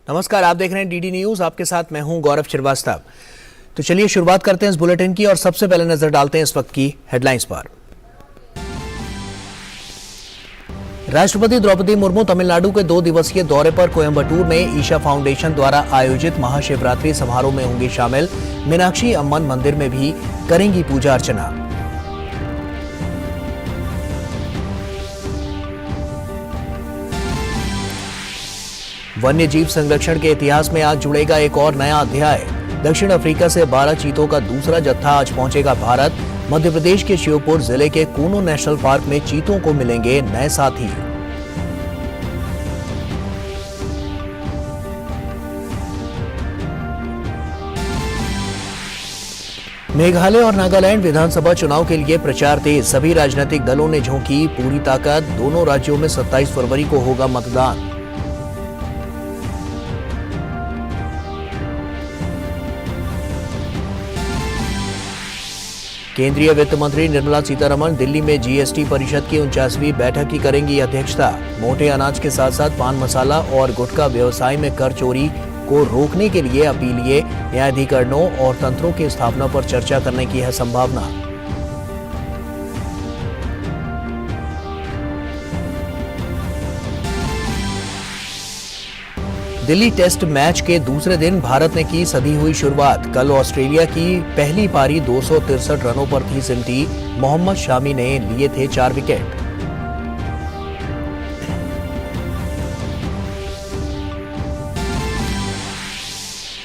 नमस्कार, आप देख रहे हैं डीडी न्यूज। आपके साथ मैं हूं गौरव श्रीवास्तव। तो चलिए शुरुआत करते हैं इस बुलेटिन की और सबसे पहले नजर डालते हैं इस वक्त की हेडलाइंस पर। राष्ट्रपति द्रौपदी मुर्मू तमिलनाडु के 2 दिवसीय दौरे पर कोयम्बटूर में ईशा फाउंडेशन द्वारा आयोजित महाशिवरात्रि समारोह में होंगी शामिल। मीनाक्षी अम्मन मंदिर में भी करेंगी पूजा अर्चना। वन्य जीव संरक्षण के इतिहास में आज जुड़ेगा एक और नया अध्याय। दक्षिण अफ्रीका से 12 चीतों का दूसरा जत्था आज पहुंचेगा भारत। मध्य प्रदेश के श्योपुर जिले के कूनो नेशनल पार्क में चीतों को मिलेंगे नए साथी। मेघालय और नागालैंड विधानसभा चुनाव के लिए प्रचार तेज। सभी राजनीतिक दलों ने झोंकी पूरी ताकत। दोनों राज्यों में 27 फरवरी को होगा मतदान। केंद्रीय वित्त मंत्री निर्मला सीतारमण दिल्ली में जीएसटी परिषद की 49वीं बैठक की करेंगी अध्यक्षता। मोटे अनाज के साथ साथ पान मसाला और गुटखा व्यवसाय में कर चोरी को रोकने के लिए अपीलीय न्यायाधिकरणों और तंत्रों की स्थापना पर चर्चा करने की है संभावना। दिल्ली टेस्ट मैच के दूसरे दिन भारत ने की सधी हुई शुरुआत। कल ऑस्ट्रेलिया की पहली पारी 263 रनों पर थी सिमटी। मोहम्मद शामी ने लिए थे 4 विकेट।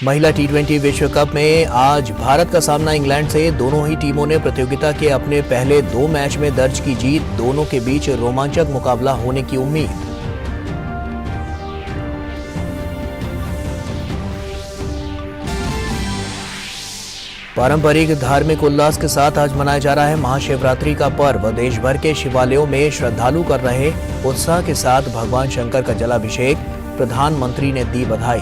महिला टी20 विश्व कप में आज भारत का सामना इंग्लैंड से। दोनों ही टीमों ने प्रतियोगिता के अपने पहले 2 मैच में दर्ज की जीत। दोनों के बीच रोमांचक मुकाबला होने की उम्मीद। पारंपरिक धार्मिक उल्लास के साथ आज मनाया जा रहा है महाशिवरात्रि का पर्व। देश भर के शिवालयों में श्रद्धालु कर रहे उत्साह के साथ भगवान शंकर का जलाभिषेक। प्रधानमंत्री ने दी बधाई।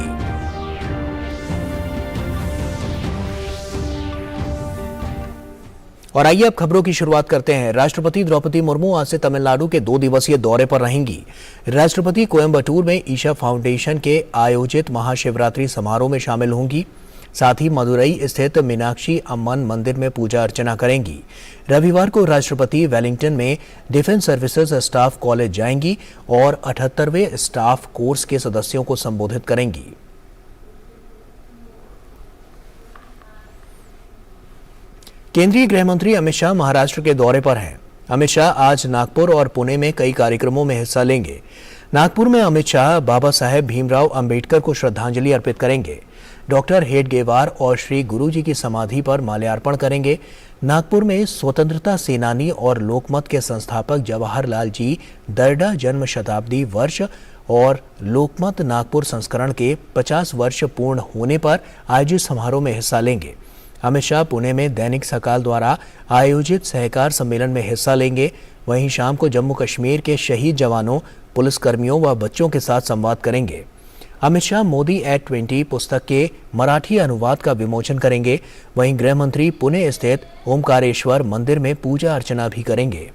और आइए अब खबरों की शुरुआत करते हैं। राष्ट्रपति द्रौपदी मुर्मू आज से तमिलनाडु के 2 दिवसीय दौरे पर रहेंगी। राष्ट्रपति कोयम्बटूर में ईशा फाउंडेशन के आयोजित महाशिवरात्रि समारोह में शामिल होंगी। साथ ही मदुरई स्थित मीनाक्षी अम्मन मंदिर में पूजा अर्चना करेंगी। रविवार को राष्ट्रपति वेलिंगटन में डिफेंस सर्विसेज स्टाफ कॉलेज जाएंगी और 78वें स्टाफ कोर्स के सदस्यों को संबोधित करेंगी। केंद्रीय गृह मंत्री अमित शाह महाराष्ट्र के दौरे पर हैं। अमित शाह आज नागपुर और पुणे में कई कार्यक्रमों में हिस्सा लेंगे। नागपुर में अमित शाह बाबा साहेब भीमराव अंबेडकर को श्रद्धांजलि अर्पित करेंगे। डॉक्टर हेडगेवार और श्री गुरुजी की समाधि पर माल्यार्पण करेंगे। नागपुर में स्वतंत्रता सेनानी और लोकमत के संस्थापक जवाहरलाल जी दरडा जन्म शताब्दी वर्ष और लोकमत नागपुर संस्करण के 50 वर्ष पूर्ण होने पर आयोजित समारोह में हिस्सा लेंगे। अमित शाह पुणे में दैनिक सकाल द्वारा आयोजित सहकार सम्मेलन में हिस्सा लेंगे। वहीं शाम को जम्मू कश्मीर के शहीद जवानों, पुलिसकर्मियों व बच्चों के साथ संवाद करेंगे। अमित शाह मोदी एट 20 पुस्तक के मराठी अनुवाद का विमोचन करेंगे। वहीं गृह मंत्री पुणे स्थित ओमकारेश्वर मंदिर में पूजा अर्चना भी करेंगे।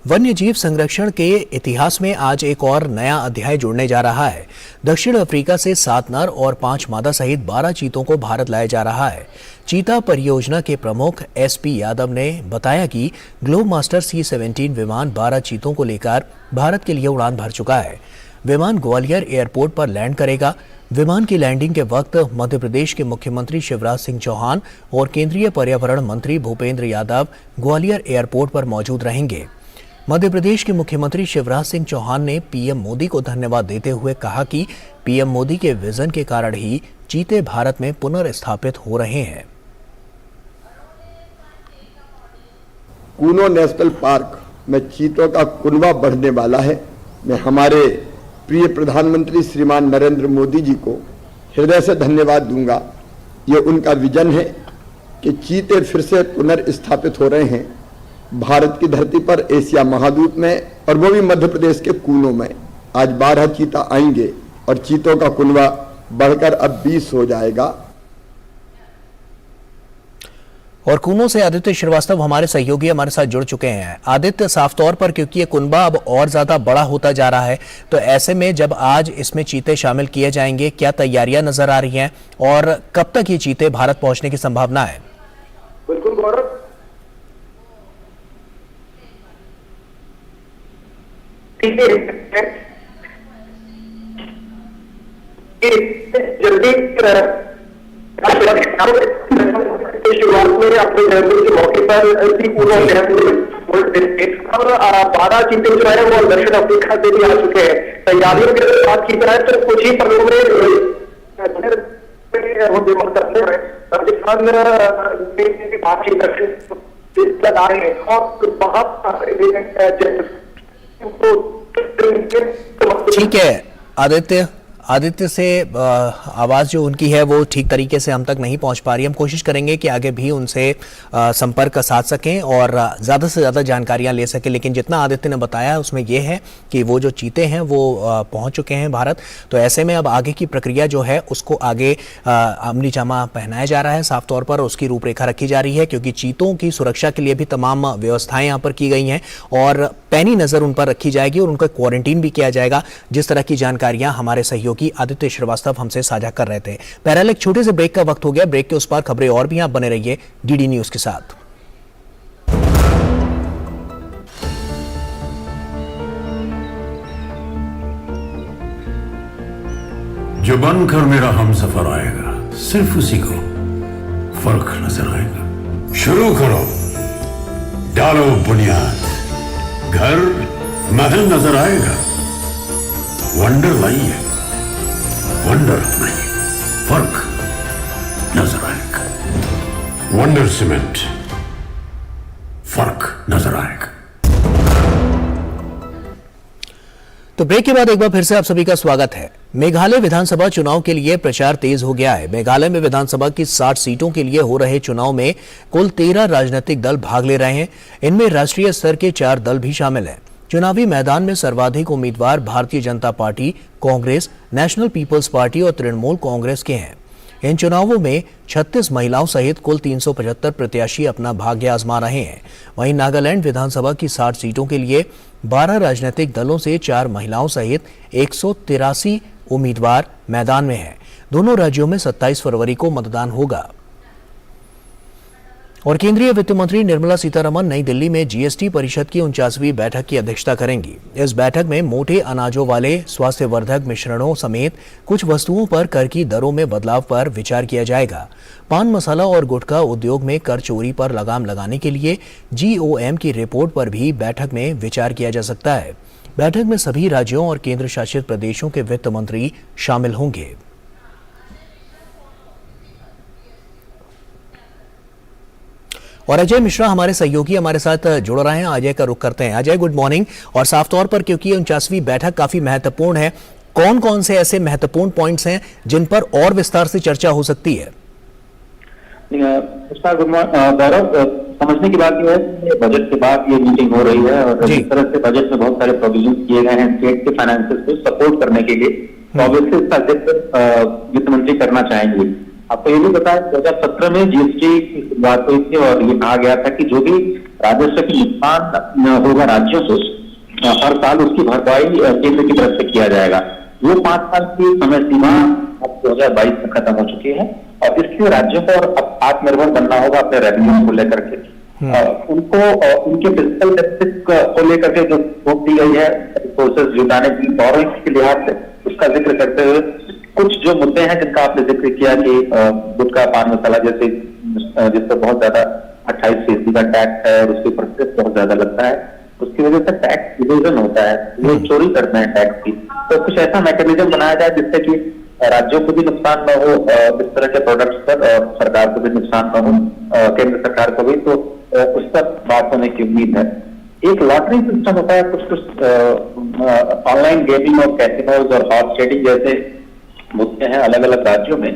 वन्य जीव संरक्षण के इतिहास में आज एक और नया अध्याय जुड़ने जा रहा है। दक्षिण अफ्रीका से 7 नर और 5 मादा सहित 12 चीतों को भारत लाया जा रहा है। चीता परियोजना के प्रमुख एसपी यादव ने बताया कि ग्लोब मास्टर C-17 विमान 12 चीतों को लेकर भारत के लिए उड़ान भर चुका है। विमान ग्वालियर एयरपोर्ट पर लैंड करेगा। विमान की लैंडिंग के वक्त मध्य प्रदेश के मुख्यमंत्री शिवराज सिंह चौहान और केंद्रीय पर्यावरण मंत्री भूपेंद्र यादव ग्वालियर एयरपोर्ट पर मौजूद रहेंगे। मध्य प्रदेश के मुख्यमंत्री शिवराज सिंह चौहान ने पीएम मोदी को धन्यवाद देते हुए कहा कि पीएम मोदी के विजन के कारण ही चीते भारत में पुनर्स्थापित हो रहे हैं। कूनो नेशनल पार्क में चीतों का कुनबा बढ़ने वाला है। मैं हमारे प्रिय प्रधानमंत्री श्रीमान नरेंद्र मोदी जी को हृदय से धन्यवाद दूंगा। ये उनका विजन है कि चीते फिर से पुनर्स्थापित हो रहे हैं भारत की धरती पर, एशिया महाद्वीप में, और वो भी मध्य प्रदेश के कूनो में। आज 12 चीता आएंगे और चीतों का कुनबा बढ़कर अब 20 हो जाएगा। और कुनो से आदित्य श्रीवास्तव हमारे सहयोगी हमारे साथ जुड़ चुके हैं। आदित्य, साफ तौर पर क्योंकि ये कुनबा अब और ज्यादा बड़ा होता जा रहा है, तो ऐसे में जब आज इसमें चीते शामिल किए जाएंगे, क्या तैयारियां नजर आ रही हैं और कब तक ये चीते भारत पहुंचने की संभावना है? बिल्कुल गौरव, जल्दी शुरुआत में अपने जन्मदिन के मौके पर और 12 चीते जो है वो दक्षिण अफ्रीका से भी आ चुके हैं। तैयारियों की बात की जाए तो कुछ ही पलों में राजस्थान आ रहे हैं और ठीक है आदित्य से आवाज़ जो उनकी है वो ठीक तरीके से हम तक नहीं पहुंच पा रही। हम कोशिश करेंगे कि आगे भी उनसे संपर्क साध सकें और ज़्यादा से ज़्यादा जानकारियां ले सकें, लेकिन जितना आदित्य ने बताया उसमें ये है कि वो जो चीते हैं वो पहुंच चुके हैं भारत। तो ऐसे में अब आगे की प्रक्रिया जो है उसको आगे अमली जामा पहनाया जा रहा है, साफ तौर पर उसकी रूपरेखा रखी जा रही है, क्योंकि चीतों की सुरक्षा के लिए भी तमाम व्यवस्थाएं यहाँ पर की गई हैं और पैनी नज़र उन पर रखी जाएगी और उनका क्वारंटीन भी किया जाएगा। जिस तरह की जानकारियां हमारे सहयोगी आदित्य श्रीवास्तव हमसे साझा कर रहे थे। बहरहाल एक छोटे से ब्रेक का वक्त हो गया। ब्रेक के उस पार खबरें और भी आप बने रहिए डीडी न्यूज के साथ। जो बनकर मेरा हमसफर आएगा सिर्फ उसी को फर्क नजर आएगा। शुरू करो, डालो बुनियाद, घर महल नजर आएगा। वंडर लाइए, वंडर नहीं, फर्क नजर आएगा। वंडर सीमेंट, फर्क नजर आएगा। तो ब्रेक के बाद एक बार फिर से आप सभी का स्वागत है। मेघालय विधानसभा चुनाव के लिए प्रचार तेज हो गया है। मेघालय में विधानसभा की 60 सीटों के लिए हो रहे चुनाव में कुल 13 राजनीतिक दल भाग ले रहे हैं। इनमें राष्ट्रीय स्तर के 4 दल भी शामिल हैं। चुनावी मैदान में सर्वाधिक उम्मीदवार भारतीय जनता पार्टी, कांग्रेस, नेशनल पीपल्स पार्टी और तृणमूल कांग्रेस के हैं। इन चुनावों में 36 महिलाओं सहित कुल 375 प्रत्याशी अपना भाग्य आजमा रहे हैं। वहीं नागालैंड विधानसभा की 60 सीटों के लिए 12 राजनीतिक दलों से 4 महिलाओं सहित 183 उम्मीदवार मैदान में हैं। दोनों राज्यों में 27 फरवरी को मतदान होगा। और केंद्रीय वित्त मंत्री निर्मला सीतारमण नई दिल्ली में जीएसटी परिषद की 49वीं बैठक की अध्यक्षता करेंगी। इस बैठक में मोटे अनाजों वाले स्वास्थ्यवर्धक मिश्रणों समेत कुछ वस्तुओं पर कर की दरों में बदलाव पर विचार किया जाएगा। पान मसाला और गुटखा उद्योग में कर चोरी पर लगाम लगाने के लिए जीओएम की रिपोर्ट पर भी बैठक में विचार किया जा सकता है। बैठक में सभी राज्यों और केंद्र शासित प्रदेशों के वित्त मंत्री शामिल होंगे। और अजय मिश्रा हमारे सहयोगी हमारे साथ जुड़ रहे हैं। अजय का रुख करते हैं। Ajay, good morning. और साफ तौर पर क्योंकि 49वीं बैठक काफी महत्वपूर्ण है, कौन कौन से ऐसे महत्वपूर्ण पॉइंट्स हैं जिन पर और विस्तार से चर्चा हो सकती है? गौरव, समझने की बात यह है कि बजट के बाद ये मीटिंग हो रही है और जिस तरह से बजट में बहुत सारे प्रोविजन किए गए हैं स्टेट के फाइनेंसेस को सपोर्ट करने के लिए, तो ऑब्वियसली इसका जिक्र वित्त मंत्री करना चाहेंगे। आपको ये भी बताया 2017 में जीएसटी की शुरुआत हुई थी और ये कहा गया था कि जो भी राजस्व की नुकसान होगा राज्यों को हर साल उसकी भरपाई केंद्र की तरफ से किया जाएगा। वो 5 साल की समय सीमा अब 2022 में खत्म हो चुकी है और इसलिए राज्यों को अब आत्मनिर्भर बनना होगा अपने रेवेन्यू को लेकर के। उनको उनके फिजिकल डेफिसिट को लेकर के जो वोट दी गई है रिसोर्सेज जुटाने की बोरोइंग के लिहाज से उसका जिक्र करते हुए कुछ जो मुद्दे हैं जिनका आपने जिक्र किया कि गुटखा, पान मसाला जैसे जिस पर बहुत ज्यादा 28% का टैक्स है और उसके ऊपर बहुत ज्यादा लगता है, उसकी वजह से टैक्स इवेजन होता है, लोग चोरी करते हैं टैक्स की। तो कुछ ऐसा मैकेनिज्म बनाया जाए जिससे कि राज्यों को भी नुकसान न हो इस तरह के प्रोडक्ट्स पर और सरकार को भी नुकसान न हो, केंद्र सरकार को भी, तो उस पर बात होने की उम्मीद है। एक लॉटरी सिस्टम होता है, कुछ ऑनलाइन गेमिंग और कैसिनोज और हॉर्स ट्रेडिंग जैसे मुद्दे हैं अलग अलग राज्यों में।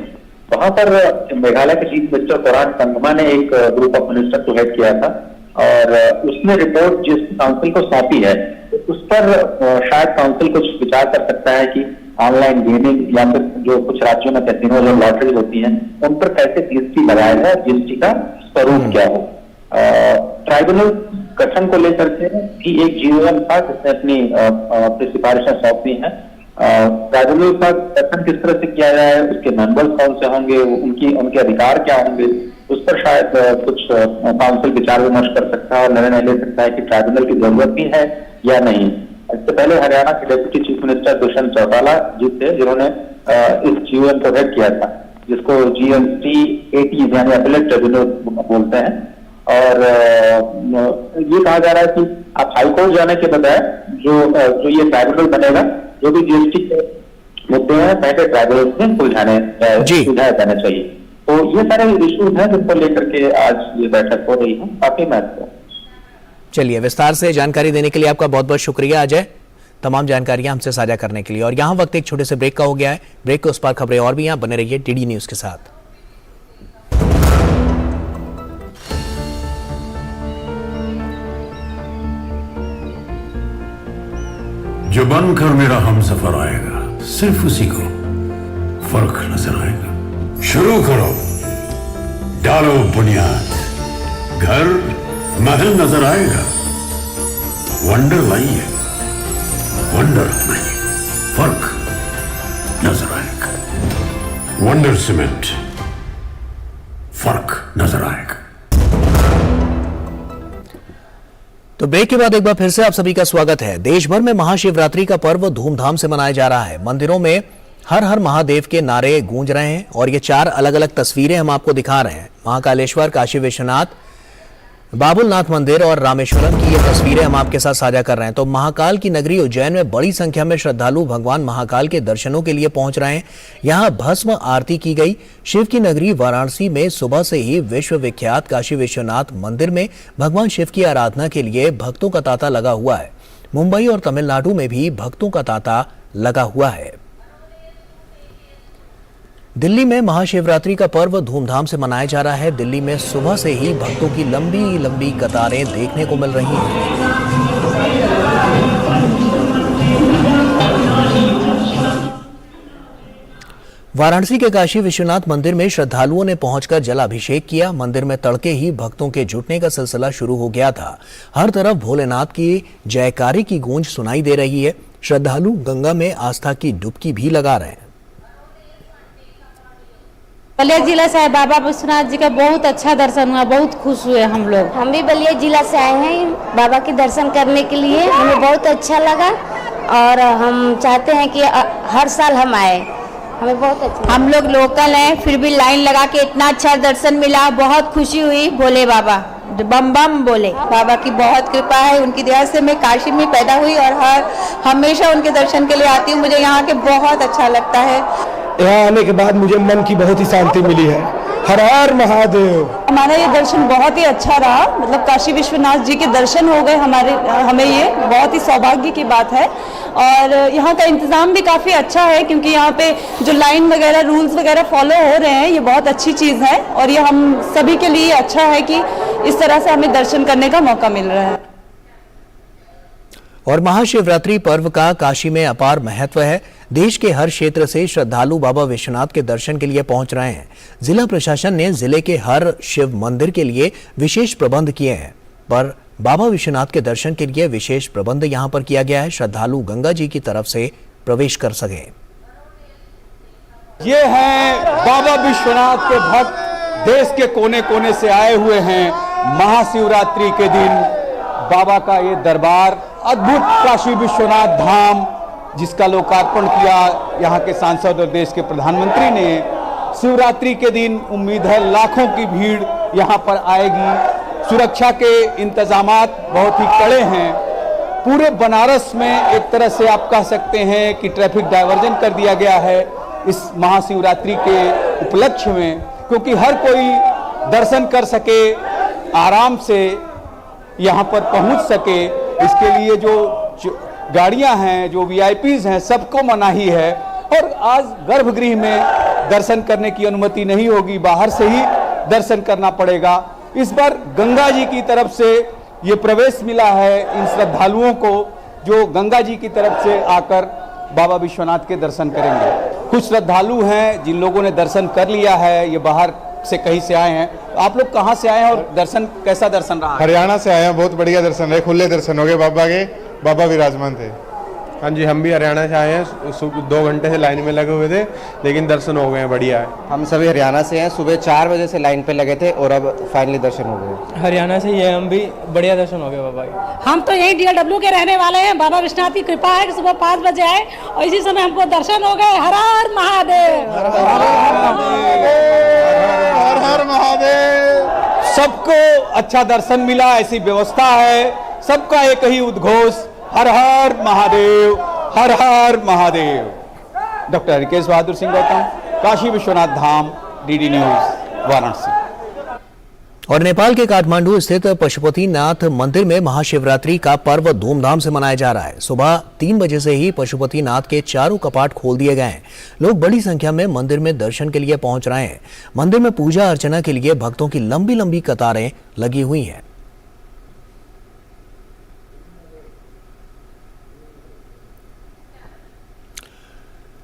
वहां पर मेघालय के चीफ मिनिस्टर कोरान संगमा ने एक ग्रुप ऑफ मिनिस्टर को हेड किया था और उसने रिपोर्ट जिस काउंसिल को सौंपी है उस पर शायद काउंसिल कुछ विचार कर सकता है कि ऑनलाइन गेमिंग या फिर जो कुछ राज्यों में कैसिनोज और लॉटरी होती हैं उन पर कैसे जीएसटी लगाया जाए, जीएसटी का स्वरूप क्या हो। ट्राइब्यूनल गठन को लेकर के भी एक जीवन था जिसने अपनी सिफारिशें सौंपी हैं। ट्राइब्यूनल का गठन किस तरह से किया जाए, उसके मेंबर्स कौन से होंगे, उनके अधिकार क्या होंगे, उस पर शायद कुछ काउंसिल विचार विमर्श कर सकता है और निर्णय ले सकता है कि ट्राइब्यूनल की जरूरत भी है या नहीं। इससे पहले हरियाणा के deputy chief minister Dushyant Chautala ji थे जिन्होंने इस जीवन को हेड किया था, जिसको GST-80 यानी अपीलेट ट्रिब्यूनल बोलते हैं। और ये कहा जा रहा है कि आप हाईकोर्ट जाने के बजाय जो ये ट्राइब्यूनल बनेगा, जो भी GST के मुद्दे हैं पहले ट्राइब्यूनल में सुलझाए जाने चाहिए। तो ये सारे इश्यूज हैं जिनको लेकर के आज ये बैठक हो रही है, काफी महत्वपूर्ण। चलिए, विस्तार से जानकारी देने के लिए आपका बहुत बहुत शुक्रिया अजय, तमाम जानकारियां हमसे साझा करने के लिए। और यहाँ वक्त एक छोटे से ब्रेक का हो गया है। ब्रेक के उस पार खबरें और भी यहाँ बने रहिए DD न्यूज के साथ। जो बनकर मेरा हमसफर आएगा सिर्फ उसी को फर्क नजर आएगा। शुरू करो, डालो बुनियाद, घर महल नजर आएगा। वंडर लाइए, वंडर नहीं, फर्क नजर आएगा। वंडर सीमेंट, फर्क नजर आएगा। तो ब्रेक के बाद एक बार फिर से आप सभी का स्वागत है। देश भर में महाशिवरात्रि का पर्व धूमधाम से मनाया जा रहा है। मंदिरों में हर हर महादेव के नारे गूंज रहे हैं और ये 4 अलग अलग तस्वीरें हम आपको दिखा रहे हैं। महाकालेश्वर, काशी विश्वनाथ, बाबुलनाथ मंदिर और रामेश्वरम की ये तस्वीरें हम आपके साथ साझा कर रहे हैं। तो महाकाल की नगरी उज्जैन में बड़ी संख्या में श्रद्धालु भगवान महाकाल के दर्शनों के लिए पहुंच रहे हैं। यहां भस्म आरती की गई। शिव की नगरी वाराणसी में सुबह से ही विश्व विख्यात काशी विश्वनाथ मंदिर में भगवान शिव की आराधना के लिए भक्तों का तांता लगा हुआ है। मुंबई और तमिलनाडु में भी भक्तों का तांता लगा हुआ है। दिल्ली में महाशिवरात्रि का पर्व धूमधाम से मनाया जा रहा है। दिल्ली में सुबह से ही भक्तों की लंबी लंबी कतारें देखने को मिल रही हैं। वाराणसी के काशी विश्वनाथ मंदिर में श्रद्धालुओं ने पहुंचकर जलाभिषेक किया। मंदिर में तड़के ही भक्तों के जुटने का सिलसिला शुरू हो गया था। हर तरफ भोलेनाथ की जयकारी की गूंज सुनाई दे रही है। श्रद्धालु गंगा में आस्था की डुबकी भी लगा रहे हैं। बलिया जिला से बाबा विश्वनाथ जी का बहुत अच्छा दर्शन हुआ, बहुत खुश हुए हम लोग। हम भी बलिया जिला से आए हैं बाबा के दर्शन करने के लिए, हमें बहुत अच्छा लगा और हम चाहते हैं कि हर साल हम आए, हमें बहुत अच्छा। हम लोग लोकल हैं, फिर भी लाइन लगा के इतना अच्छा दर्शन मिला, बहुत खुशी हुई। भोले बाबा बम बम बोले। बाबा की बहुत कृपा है, उनकी दया से मैं काशी में पैदा हुई और हमेशा उनके दर्शन के लिए आती हूँ। मुझे यहाँ के बहुत अच्छा लगता है। यहाँ आने के बाद मुझे मन की बहुत ही शांति मिली है। हर हर महादेव। हमारा ये दर्शन बहुत ही अच्छा रहा, मतलब काशी विश्वनाथ जी के दर्शन हो गए हमें ये बहुत ही सौभाग्य की बात है। और यहाँ का इंतजाम भी काफ़ी अच्छा है क्योंकि यहाँ पे जो लाइन वगैरह रूल्स वगैरह फॉलो हो रहे हैं, ये बहुत अच्छी चीज़ है और ये हम सभी के लिए अच्छा है कि इस तरह से हमें दर्शन करने का मौका मिल रहा है। और महाशिवरात्रि पर्व का काशी में अपार महत्व है। देश के हर क्षेत्र से श्रद्धालु बाबा विश्वनाथ के दर्शन के लिए पहुंच रहे हैं। जिला प्रशासन ने जिले के हर शिव मंदिर के लिए विशेष प्रबंध किए हैं, पर बाबा विश्वनाथ के दर्शन के लिए विशेष प्रबंध यहां पर किया गया है। श्रद्धालु गंगा जी की तरफ से प्रवेश कर सके। ये हैं बाबा विश्वनाथ के भक्त, देश के कोने कोने से आए हुए हैं। महाशिवरात्रि के दिन बाबा का ये दरबार, अद्भुत काशी विश्वनाथ धाम, जिसका लोकार्पण किया यहाँ के सांसद और देश के प्रधानमंत्री ने। शिवरात्रि के दिन उम्मीद है लाखों की भीड़ यहाँ पर आएगी। सुरक्षा के इंतजामात बहुत ही कड़े हैं। पूरे बनारस में एक तरह से आप कह सकते हैं कि ट्रैफिक डायवर्जन कर दिया गया है इस महाशिवरात्रि के उपलक्ष्य में, क्योंकि हर कोई दर्शन कर सके, आराम से यहाँ पर पहुँच सके। इसके लिए जो गाड़ियां हैं, जो VIPs हैं, सबको मनाही है। और आज गर्भगृह में दर्शन करने की अनुमति नहीं होगी, बाहर से ही दर्शन करना पड़ेगा। इस बार गंगा जी की तरफ से ये प्रवेश मिला है इन श्रद्धालुओं को, जो गंगा जी की तरफ से आकर बाबा विश्वनाथ के दर्शन करेंगे। कुछ श्रद्धालु हैं जिन लोगों ने दर्शन कर लिया है, ये बाहर से कहीं से आए हैं। आप लोग कहाँ से आए हैं और दर्शन कैसा दर्शन रहा? हरियाणा से आए हैं, बहुत बढ़िया दर्शन रहे, खुले दर्शन हो गए बाबा के, बाबा विराजमान थे। हाँ जी, हम भी हरियाणा से आए हैं, 2 घंटे से लाइन में लगे हुए थे, लेकिन दर्शन हो गए हैं, बढ़िया है। हम सभी हरियाणा से हैं, सुबह 4 बजे से लाइन पे लगे थे और अब फाइनली दर्शन हो गए। हरियाणा से ही है, हम भी, बढ़िया दर्शन हो गए बाबा के। हम तो यही DLW के रहने वाले हैं। बाबा विश्वनाथ की कृपा है कि सुबह 5 बजे आए और इसी समय हमको दर्शन हो गए। हर हर महादेव, हर हर महादेव। सबको अच्छा दर्शन मिला, ऐसी व्यवस्था है। सबका एक ही उद्घोष, हर हर महादेव, हर हर Mahadev. Doctor Harikesh Bahadur Singh Gautam, Kashi Vishwanath Dham, DD news, Varanasi. और नेपाल के काठमांडू स्थित पशुपतिनाथ मंदिर में महाशिवरात्रि का पर्व धूमधाम से मनाया जा रहा है। सुबह 3 बजे से ही पशुपतिनाथ के चारों कपाट खोल दिए गए हैं। लोग बड़ी संख्या में मंदिर में दर्शन के लिए पहुंच रहे हैं। मंदिर में पूजा अर्चना के लिए भक्तों की लंबी लंबी कतारें लगी हुई हैं।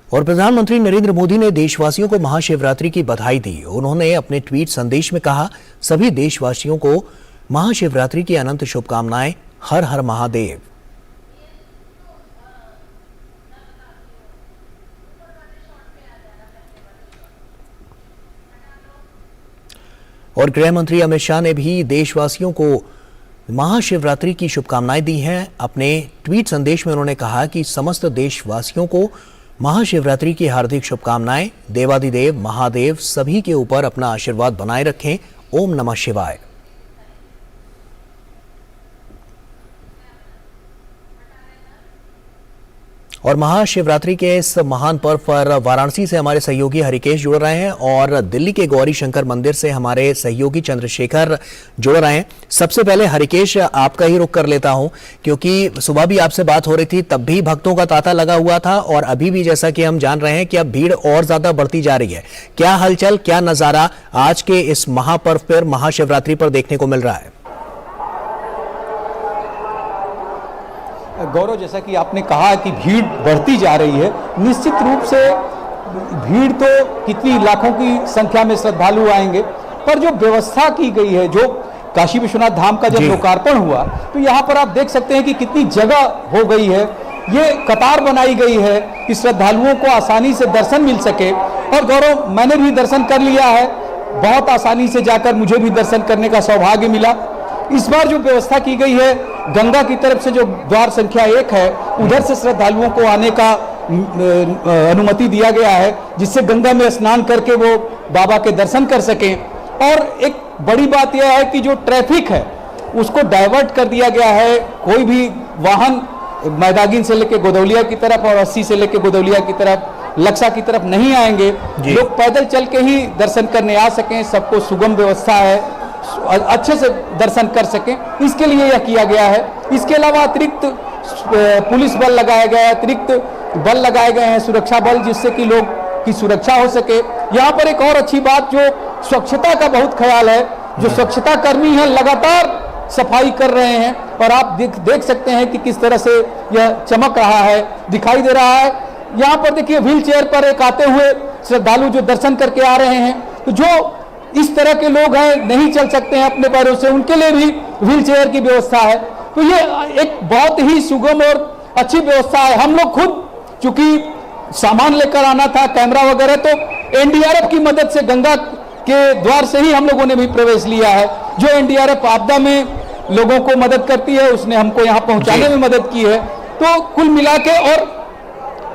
और प्रधानमंत्री नरेंद्र मोदी ने देशवासियों को महाशिवरात्रि की बधाई दी। उन्होंने अपने ट्वीट संदेश में कहा, सभी देशवासियों को महाशिवरात्रि की अनंत शुभकामनाएं। हर हर महादेव। और गृह मंत्री अमित शाह ने भी देशवासियों को महाशिवरात्रि की शुभकामनाएं दी हैं। अपने ट्वीट संदेश में उन्होंने कहा कि समस्त देशवासियों को महाशिवरात्रि की हार्दिक शुभकामनाएं। देवाधिदेव महादेव सभी के ऊपर अपना आशीर्वाद बनाए रखें। ओम नमः शिवाय। और महाशिवरात्रि के इस महान पर्व पर वाराणसी से हमारे सहयोगी हरिकेश जुड़ रहे हैं और दिल्ली के गौरी शंकर मंदिर से हमारे सहयोगी चंद्रशेखर जुड़ रहे हैं। सबसे पहले हरिकेश, आपका ही रुख कर लेता हूं, क्योंकि सुबह भी आपसे बात हो रही थी, तब भी भक्तों का तांता लगा हुआ था और अभी भी जैसा कि हम जान रहे हैं कि अब भीड़ और ज्यादा बढ़ती जा रही है। क्या हलचल, क्या नजारा आज के इस महापर्व पर, महाशिवरात्रि पर देखने को मिल रहा है? गौरव, जैसा कि आपने कहा कि भीड़ बढ़ती जा रही है, निश्चित रूप से भीड़ तो कितनी लाखों की संख्या में श्रद्धालु आएंगे, पर जो व्यवस्था की गई है, जो काशी विश्वनाथ धाम का जब लोकार्पण हुआ तो यहाँ पर आप देख सकते हैं कि कितनी जगह हो गई है। ये कतार बनाई गई है कि श्रद्धालुओं को आसानी से दर्शन मिल सके। और गौरव, मैंने भी दर्शन कर लिया है, बहुत आसानी से जाकर मुझे भी दर्शन करने का सौभाग्य मिला। इस बार जो व्यवस्था की गई है, गंगा की तरफ से जो द्वार संख्या 1 है, उधर से श्रद्धालुओं को आने का अनुमति दिया गया है, जिससे गंगा में स्नान करके वो बाबा के दर्शन कर सकें। और एक बड़ी बात यह है कि जो ट्रैफिक है उसको डाइवर्ट कर दिया गया है। कोई भी वाहन मैदागिन से लेकर गोदौलिया की तरफ और 80 से लेकर गोदौलिया की तरफ, लक्सा की तरफ नहीं आएंगे। लोग पैदल चल के ही दर्शन करने आ सकें, सबको सुगम व्यवस्था है, अच्छे से दर्शन कर सकें, इसके लिए यह किया गया है। इसके अलावा अतिरिक्त पुलिस बल लगाया गया है, अतिरिक्त बल लगाए गए हैं, सुरक्षा बल, जिससे कि लोग की सुरक्षा हो सके। यहाँ पर एक और अच्छी बात, जो स्वच्छता का बहुत ख्याल है, जो स्वच्छता कर्मी हैं लगातार सफाई कर रहे हैं और आप देख सकते हैं कि किस तरह से यह चमक रहा है, दिखाई दे रहा है। यहाँ पर देखिए, व्हील चेयर पर एक आते हुए श्रद्धालु जो दर्शन करके आ रहे हैं, तो जो इस तरह के लोग हैं, नहीं चल सकते हैं अपने पैरों से, उनके लिए भी व्हील चेयर की व्यवस्था है। तो ये एक बहुत ही सुगम और अच्छी व्यवस्था है। हम लोग खुद चूंकि सामान लेकर आना था, कैमरा वगैरह, तो NDRF की मदद से गंगा के द्वार से ही हम लोगों ने भी प्रवेश लिया है। जो NDRF आपदा में लोगों को मदद करती है, उसने हमको यहाँ पहुंचाने में मदद की है। तो कुल मिला के, और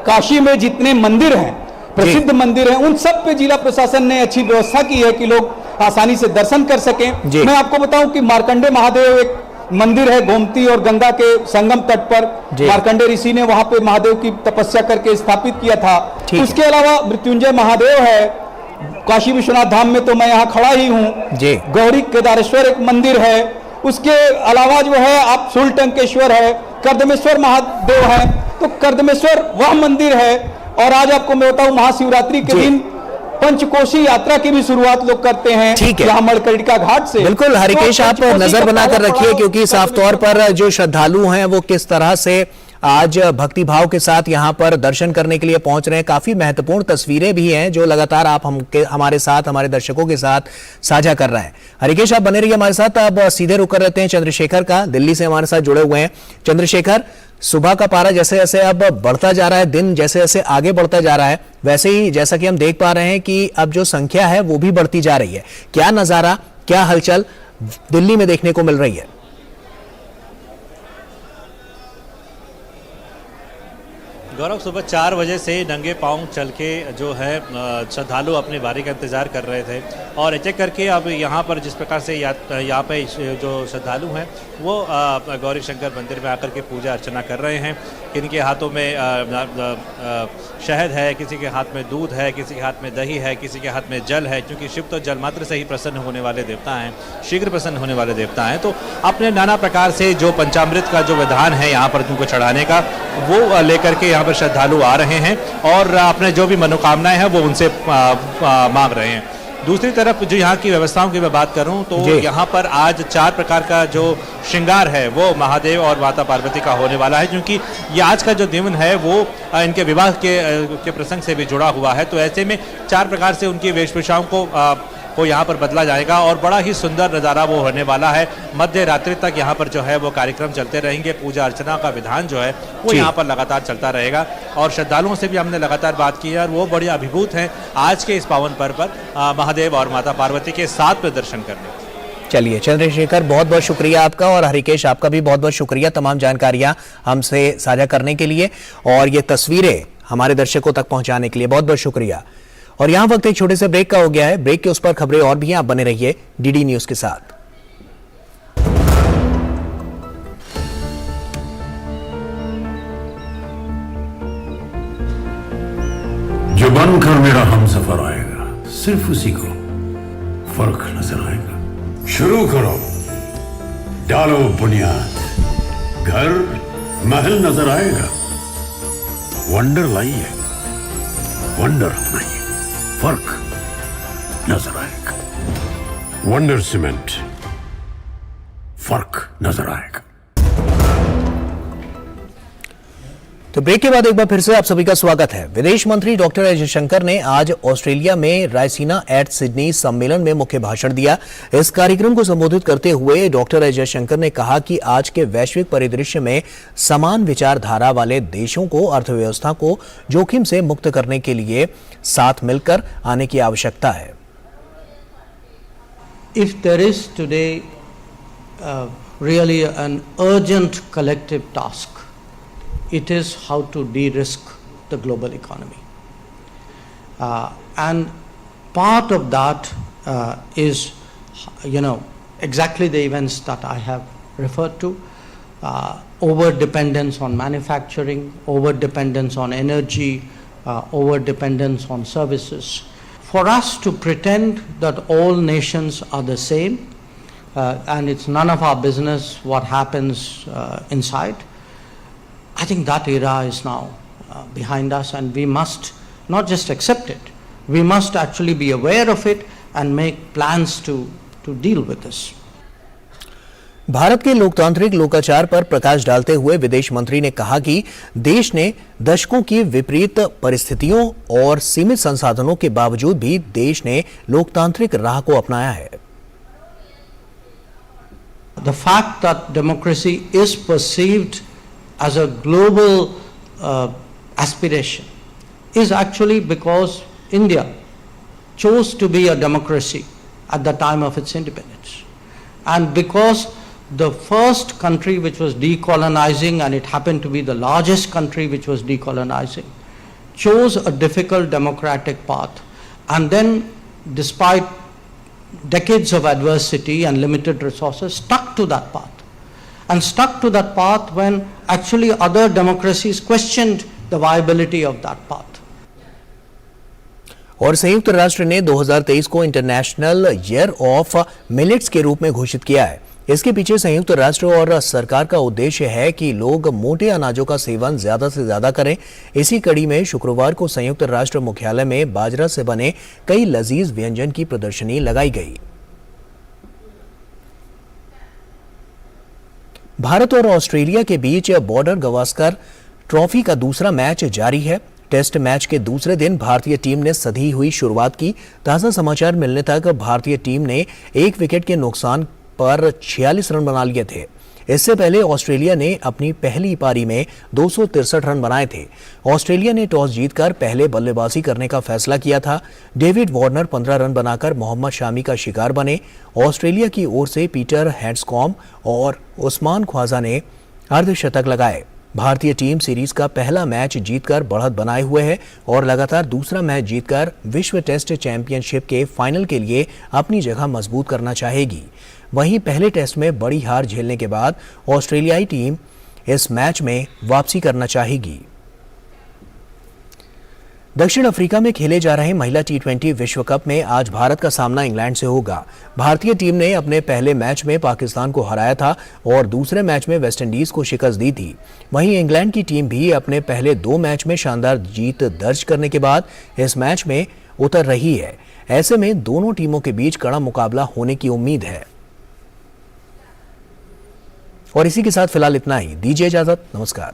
काशी में जितने मंदिर हैं, प्रसिद्ध मंदिर हैं, उन सब पे जिला प्रशासन ने अच्छी व्यवस्था की है कि लोग आसानी से दर्शन कर सकें। मैं आपको बताऊं कि मार्कंडे महादेव एक मंदिर है, गोमती और गंगा के संगम तट पर। मार्कंडे ऋषि ने वहां पे महादेव की तपस्या करके स्थापित किया था। उसके अलावा मृत्युंजय महादेव है काशी विश्वनाथ धाम में, तो मैं यहाँ खड़ा ही हूँ। गौरी केदारेश्वर एक मंदिर है। उसके अलावा जो है आप सूलटंकेश्वर है, कर्दमेश्वर महादेव है, तो कर्दमेश्वर वह मंदिर है। और आज आपको मैं बताऊं, महाशिवरात्रि के दिन पंचकोशी यात्रा की भी शुरुआत लोग करते हैं, ठीक है, यहाँ मणकर्णिका घाट से। बिल्कुल हरिकेश, आप नजर बनाकर रखिए, क्योंकि साफ तौर पर जो श्रद्धालु हैं वो किस तरह से आज भक्ति भाव के साथ यहाँ पर दर्शन करने के लिए पहुंच रहे हैं। काफी महत्वपूर्ण तस्वीरें भी हैं जो लगातार आप हमारे साथ, हमारे दर्शकों के साथ साझा कर रहे हैं। हरिकेश, आप बने रहिए हमारे साथ। अब सीधे रुक कर रहते हैं चंद्रशेखर का, दिल्ली से हमारे साथ जुड़े हुए हैं। चंद्रशेखर, सुबह का पारा जैसे जैसे अब बढ़ता जा रहा है, दिन जैसे जैसे आगे बढ़ता जा रहा है, वैसे ही जैसा कि हम देख पा रहे हैं कि अब जो संख्या है वो भी बढ़ती जा रही है। क्या नजारा, क्या हलचल दिल्ली में देखने को मिल रही है? गौरव, सुबह 4 बजे से नंगे पांव चल के जो है श्रद्धालु अपनी बारी का इंतज़ार कर रहे थे और एक एक करके अब यहाँ पर जिस प्रकार से यहाँ पे जो श्रद्धालु हैं वो गौरी शंकर मंदिर में आकर के पूजा अर्चना कर रहे हैं। किनके हाथों में शहद है, किसी के हाथ में दूध है, किसी के हाथ में दही है, किसी के हाथ में जल है, क्योंकि शिव तो जल मात्र से ही प्रसन्न होने वाले देवता हैं, शीघ्र प्रसन्न होने वाले देवता हैं। तो अपने नाना प्रकार से जो पंचामृत का जो विधान है यहाँ पर उनको चढ़ाने का, वो लेकर के यहाँ पर श्रद्धालु आ रहे हैं और अपने जो भी मनोकामनाएं हैं वो उनसे मांग रहे हैं। दूसरी तरफ जो यहाँ की व्यवस्थाओं की मैं बात करूं तो यहाँ पर आज 4 प्रकार का जो श्रृंगार है वो महादेव और माता पार्वती का होने वाला है, क्योंकि ये आज का जो दिन है वो इनके विवाह के प्रसंग से भी जुड़ा हुआ है। तो ऐसे में 4 प्रकार से उनकी वेशभूषाओं को यहाँ पर बदला जाएगा और बड़ा ही सुंदर नज़ारा वो होने वाला है। मध्य रात्रि तक यहाँ पर जो है वो कार्यक्रम चलते रहेंगे। पूजा अर्चना का विधान जो है वो यहाँ पर लगातार चलता रहेगा और श्रद्धालुओं से भी हमने लगातार बात की है और वो बड़े अभिभूत हैं आज के इस पावन पर्व पर महादेव और माता पार्वती के साथ में दर्शन करने। चलिए चंद्रशेखर, बहुत बहुत शुक्रिया आपका, और हरिकेश आपका भी बहुत बहुत शुक्रिया तमाम जानकारियां हमसे साझा करने के लिए और ये तस्वीरें हमारे दर्शकों तक पहुंचाने के लिए बहुत बहुत शुक्रिया। और यहां वक्त एक छोटे से ब्रेक का हो गया है। ब्रेक के उस पर खबरें और भी हैं, आप बने रहिए डीडी न्यूज के साथ। जो बनकर मेरा हमसफर आएगा सिर्फ उसी को फर्क नजर आएगा। शुरू करो, डालो बुनियाद, घर महल नजर आएगा। वंडर लाइए, वंडर अपनाइए, फर्क नजर आएगा। वंडर सीमेंट, फर्क नजर आएगा। तो ब्रेक के बाद एक बार फिर से आप सभी का स्वागत है। विदेश मंत्री डॉक्टर एस जयशंकर ने आज ऑस्ट्रेलिया में रायसीना एट सिडनी सम्मेलन में मुख्य भाषण दिया। इस कार्यक्रम को संबोधित करते हुए डॉक्टर एस जयशंकर ने कहा कि आज के वैश्विक परिदृश्य में समान विचारधारा वाले देशों को अर्थव्यवस्था को जोखिम से मुक्त करने के लिए साथ मिलकर आने की आवश्यकता है। If there is today really an urgent collective task, it is how to de-risk the global economy. And part of that is, exactly the events that I have referred to, over-dependence on manufacturing, over-dependence on energy, over-dependence on services. For us to pretend that all nations are the same, and it's none of our business what happens inside, I think that era is now behind us, and we must not just accept it, we must actually be aware of it and make plans to deal with this. Bharat के लोकतांत्रिक लोकाचार पर प्रकाश डालते हुए विदेश मंत्री ने कहा कि देश ने दशकों की विपरीत परिस्थितियों और सीमित संसाधनों के बावजूद भी देश ने लोकतांत्रिक राह को अपनाया है। The fact that democracy is perceived as a global aspiration is actually because India chose to be a democracy at the time of its independence, and because the first country which was decolonizing, and it happened to be the largest country which was decolonizing, chose a difficult democratic path, and then despite decades of adversity and limited resources stuck to that path. And stuck to that path when actually other democracies questioned the viability of that path. और संयुक्त राष्ट्र ने 2023 को international year of millets के रूप में घोषित किया है। इसके पीछे संयुक्त राष्ट्र और सरकार का उद्देश्य है कि लोग मोटे अनाजों का सेवन ज्यादा से ज्यादा करें। इसी कड़ी में शुक्रवार को संयुक्त राष्ट्र मुख्यालय में बाजरा से बने कई लजीज व्यंजन की प्रदर्शनी लगाई गई। भारत और ऑस्ट्रेलिया के बीच बॉर्डर गवास्कर ट्रॉफी का दूसरा मैच जारी है। टेस्ट मैच के दूसरे दिन भारतीय टीम ने सधी हुई शुरुआत की। ताजा समाचार मिलने तक भारतीय टीम ने 1 विकेट के नुकसान पर 46 रन बना लिए थे। इससे पहले ऑस्ट्रेलिया ने अपनी पहली पारी में 263 रन बनाए थे। ऑस्ट्रेलिया ने टॉस जीतकर पहले बल्लेबाजी करने का फैसला किया था। डेविड वार्नर 15 रन बनाकर मोहम्मद शामी का शिकार बने। ऑस्ट्रेलिया की ओर से पीटर हैंड्सकॉम्ब और उस्मान ख्वाजा ने अर्धशतक लगाए। भारतीय टीम सीरीज का पहला मैच जीतकर बढ़त बनाए हुए है और लगातार दूसरा मैच जीतकर विश्व टेस्ट चैंपियनशिप के फाइनल के लिए अपनी जगह मजबूत करना चाहेगी। वहीं पहले टेस्ट में बड़ी हार झेलने के बाद ऑस्ट्रेलियाई टीम इस मैच में वापसी करना चाहेगी। दक्षिण अफ्रीका में खेले जा रहे महिला T20 विश्व कप में आज भारत का सामना इंग्लैंड से होगा। भारतीय टीम ने अपने पहले मैच में पाकिस्तान को हराया था और दूसरे मैच में वेस्टइंडीज को शिकस्त दी थी। वहीं इंग्लैंड की टीम भी अपने पहले 2 मैच में शानदार जीत दर्ज करने के बाद इस मैच में उतर रही है। ऐसे में दोनों टीमों के बीच कड़ा मुकाबला होने की उम्मीद है। और इसी के साथ फिलहाल इतना ही। दीजिए इजाजत। नमस्कार।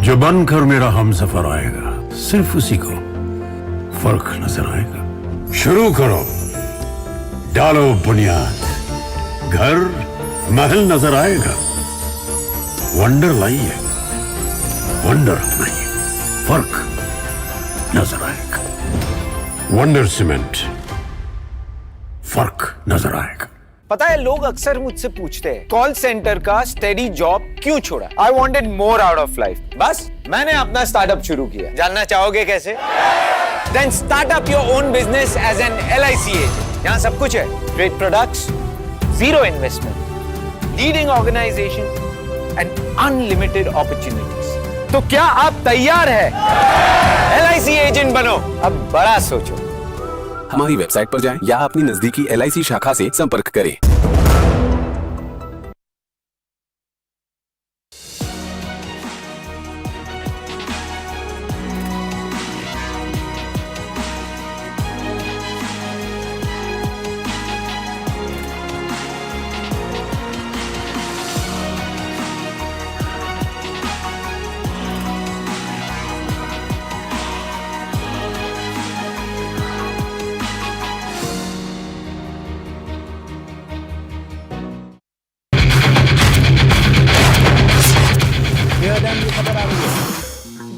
जो बनकर मेरा हमसफर आएगा, सिर्फ उसी को फर्क नजर आएगा। शुरू करो, डालो बुनियाद, घर महल नजर आएगा। वंडर लाइए, वंडर नहीं, फर्क नजर आएगा। वंडर सीमेंट, फर्क नजर आएगा। पता है, लोग अक्सर मुझसे पूछते हैं कॉल सेंटर का स्टेडी जॉब क्यों छोड़ा। I wanted more out of life. बस मैंने अपना स्टार्टअप शुरू किया। जानना चाहोगे कैसे? Then start up your own business as an LIC agent. यहाँ सब कुछ है, great products, zero investment, leading organisation and unlimited opportunities. तो क्या आप तैयार है LIC एजेंट बनो? अब बड़ा सोचो। हमारी वेबसाइट पर जाएं या अपनी नजदीकी LIC शाखा से संपर्क करें।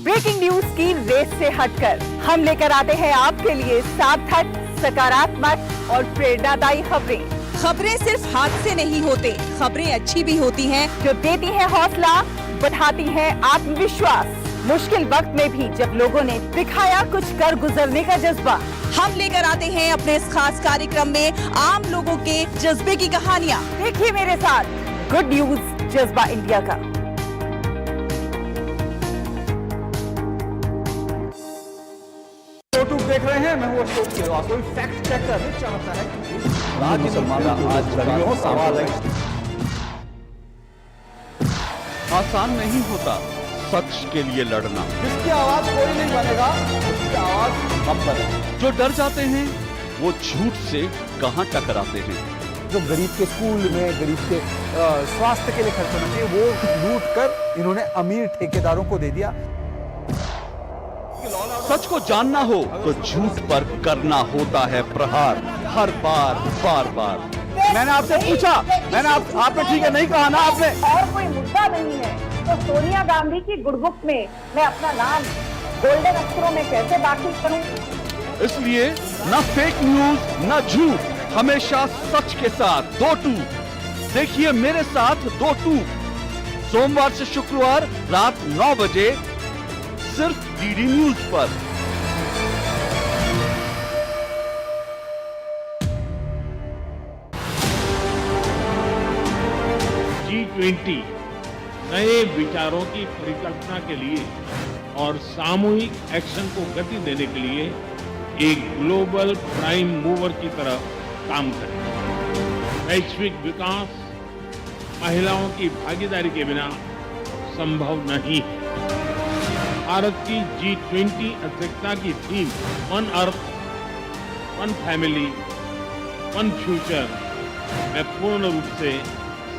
ब्रेकिंग न्यूज की रेस से हटकर हम लेकर आते हैं आपके लिए सार्थक, सकारात्मक और प्रेरणादायी खबरें। खबरें सिर्फ हाथ से नहीं होते, खबरें अच्छी भी होती हैं जो देती है हौसला, बढ़ाती है आत्मविश्वास। मुश्किल वक्त में भी जब लोगों ने दिखाया कुछ कर गुजरने का जज्बा, हम लेकर आते हैं अपने इस खास कार्यक्रम में आम लोगों के जज्बे की कहानियाँ। देखिए मेरे साथ गुड न्यूज जज्बा इंडिया का। देख रहे हैं, मैं हूं अशोक केरवा। कोई फैक्ट चेकर नहीं चाहता है कि राज्य मुसलमान आज लड़ियों सवाल है। आसान नहीं होता सच के लिए लड़ना। जिसकी आवाज कोई नहीं बनेगा, उसकी आवाज हम बने। जो डर जाते हैं वो झूठ से कहां टकराते हैं। जो गरीब के स्कूल में, गरीब के स्वास्थ्य के लिए खर्च होना चाहिए, वो लूट कर इन्होंने अमीर ठेकेदारों को दे दिया। सच को जानना हो तो झूठ पर करना होता है प्रहार, हर बार, बार बार। मैंने आपसे पूछा, आपने ठीक है नहीं कहा ना आपने। और कोई मुद्दा नहीं है तो सोनिया गांधी की गुडबुक में मैं अपना नाम गोल्डन अक्षरों में कैसे दाखिल करूं? इसलिए न फेक न्यूज न झूठ, हमेशा सच के साथ 2-2। देखिए मेरे साथ 2-2, सोमवार से शुक्रवार रात 9 बजे सिर्फ DD न्यूज पर। G20 नए विचारों की परिकल्पना के लिए और सामूहिक एक्शन को गति देने के लिए एक ग्लोबल प्राइम मूवर की तरह काम करें। वैश्विक विकास महिलाओं की भागीदारी के बिना संभव नहीं है। भारत की G20 अध्यक्षता की theme one earth, one family, one future में पूर्ण रूप से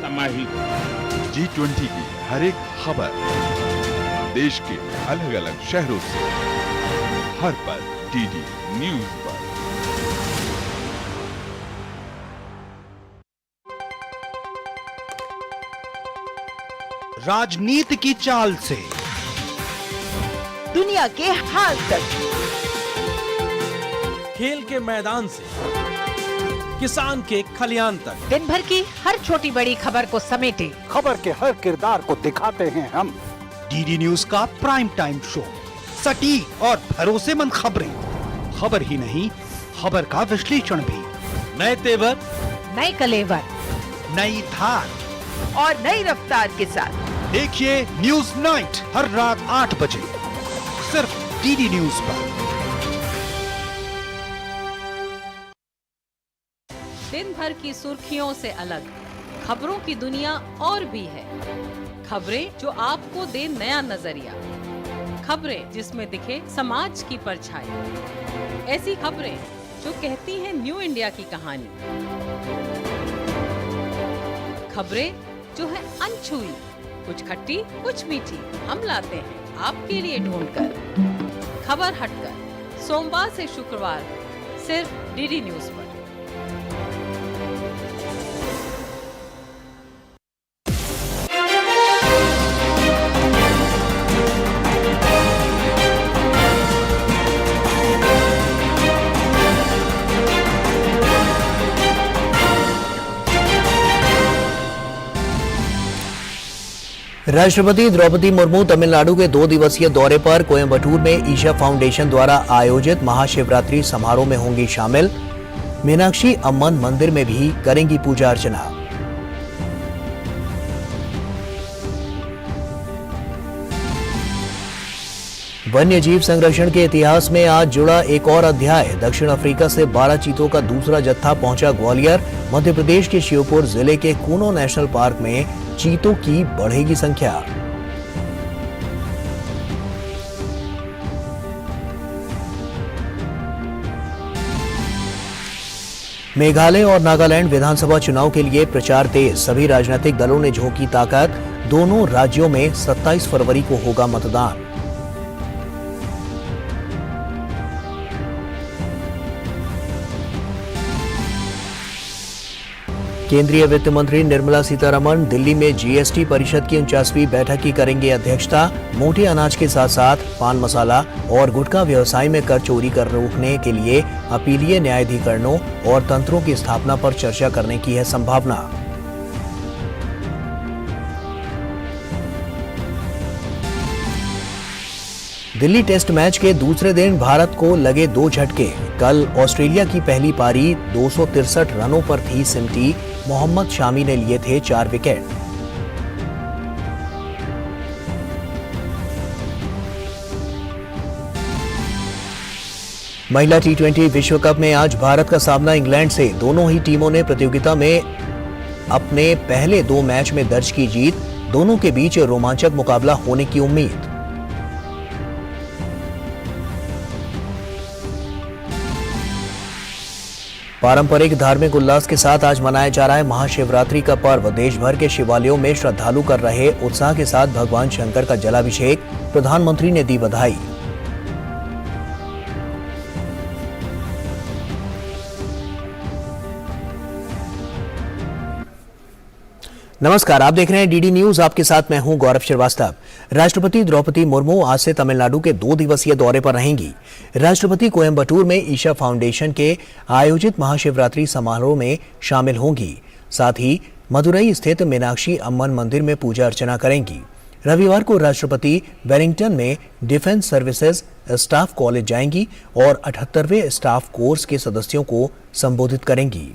समाहित है। G20 की हर एक खबर देश के अलग अलग शहरों से हर पल DD न्यूज पर। राजनीति की चाल से दुनिया के हाल तक, खेल के मैदान से किसान के खलियान तक, दिन भर की हर छोटी बड़ी खबर को समेटे खबर के हर किरदार को दिखाते हैं हम। DD न्यूज का प्राइम टाइम शो, सटीक और भरोसेमंद खबरें, खबर ही नहीं खबर का विश्लेषण भी, नए तेवर, नए कलेवर, नई धार और नई रफ्तार के साथ देखिए न्यूज नाइट हर रात 8 बजे सिर्फ DD न्यूज पर। दिन भर की सुर्खियों से अलग खबरों की दुनिया और भी है। खबरें जो आपको दे नया नजरिया, खबरें जिसमें दिखे समाज की परछाई, ऐसी खबरें जो कहती हैं न्यू इंडिया की कहानी, खबरें जो है अनछुई, कुछ खट्टी कुछ मीठी, हम लाते हैं आपके लिए ढूंढकर खबर हटकर, सोमवार से शुक्रवार सिर्फ DD न्यूज पर। राष्ट्रपति द्रौपदी मुर्मू तमिलनाडु के 2 दिवसीय दौरे पर कोयम्बटूर में ईशा फाउंडेशन द्वारा आयोजित महाशिवरात्रि समारोह में होंगी शामिल। मीनाक्षी अम्मन मंदिर में भी करेंगी पूजा अर्चना। वन्य जीव संरक्षण के इतिहास में आज जुड़ा एक और अध्याय। दक्षिण अफ्रीका से 12 चीतों का दूसरा जत्था पहुंचा ग्वालियर। मध्य प्रदेश के श्योपुर जिले के कूनो नेशनल पार्क में चीतों की बढ़ेगी संख्या। मेघालय और नागालैंड विधानसभा चुनाव के लिए प्रचार तेज। सभी राजनीतिक दलों ने झोंकी ताकत। दोनों राज्यों में 27 फरवरी को होगा मतदान। केंद्रीय वित्त मंत्री निर्मला सीतारमण दिल्ली में GST परिषद की 49वीं बैठक की करेंगे अध्यक्षता। मोटे अनाज के साथ साथ पान मसाला और गुटखा व्यवसाय में कर चोरी कर रोकने के लिए अपीलीय न्यायाधिकरणों और तंत्रों की स्थापना पर चर्चा करने की है संभावना। दिल्ली टेस्ट मैच के दूसरे दिन भारत को लगे 2 झटके। कल ऑस्ट्रेलिया की पहली पारी 263 रनों पर थी सिमटी। मोहम्मद शामी ने लिए थे 4 विकेट। महिला T20 विश्व कप में आज भारत का सामना इंग्लैंड से। दोनों ही टीमों ने प्रतियोगिता में अपने पहले 2 मैच में दर्ज की जीत। दोनों के बीच रोमांचक मुकाबला होने की उम्मीद। पारंपरिक धार्मिक उल्लास के साथ आज मनाया जा रहा है महाशिवरात्रि का पर्व। देश भर के शिवालयों में श्रद्धालु कर रहे उत्साह के साथ भगवान शंकर का जलाभिषेक। प्रधानमंत्री ने दी बधाई। नमस्कार, आप देख रहे हैं DD न्यूज। आपके साथ मैं हूं गौरव श्रीवास्तव। राष्ट्रपति द्रौपदी मुर्मू आज से तमिलनाडु के 2 दिवसीय दौरे पर रहेंगी। राष्ट्रपति कोयम्बटूर में ईशा फाउंडेशन के आयोजित महाशिवरात्रि समारोह में शामिल होंगी। साथ ही मदुरई स्थित मीनाक्षी अम्मन मंदिर में पूजा अर्चना करेंगी। रविवार को राष्ट्रपति वेलिंगटन में डिफेंस सर्विसेज स्टाफ कॉलेज जाएंगी और 78वें स्टाफ कोर्स के सदस्यों को संबोधित करेंगी।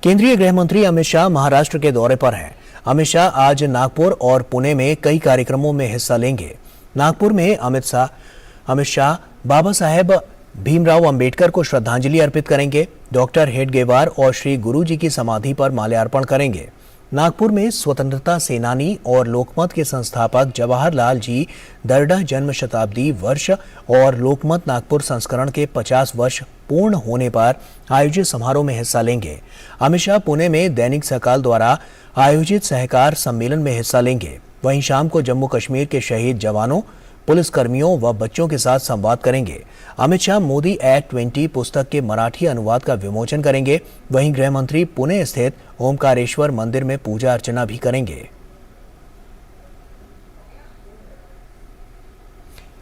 केंद्रीय गृह मंत्री अमित शाह महाराष्ट्र के दौरे पर हैं। अमित शाह आज नागपुर और पुणे में कई कार्यक्रमों में हिस्सा लेंगे। नागपुर में अमित शाह बाबा साहेब भीमराव अंबेडकर को श्रद्धांजलि अर्पित करेंगे। डॉक्टर हेडगेवार और श्री गुरु जी की समाधि पर माल्यार्पण करेंगे। नागपुर में स्वतंत्रता सेनानी और लोकमत के संस्थापक जवाहरलाल जी दरडा जन्म शताब्दी वर्ष और लोकमत नागपुर संस्करण के 50 वर्ष पूर्ण होने पर आयोजित समारोह में हिस्सा लेंगे। अमित शाह पुणे में दैनिक सकाल द्वारा आयोजित सहकार सम्मेलन में हिस्सा लेंगे। वहीं शाम को जम्मू कश्मीर के शहीद जवानों, पुलिसकर्मियों व बच्चों के साथ संवाद करेंगे। अमित शाह मोदी एट 20 पुस्तक के मराठी अनुवाद का विमोचन करेंगे। वहीं गृह मंत्री पुणे स्थित ओमकारेश्वर मंदिर में पूजा अर्चना भी करेंगे।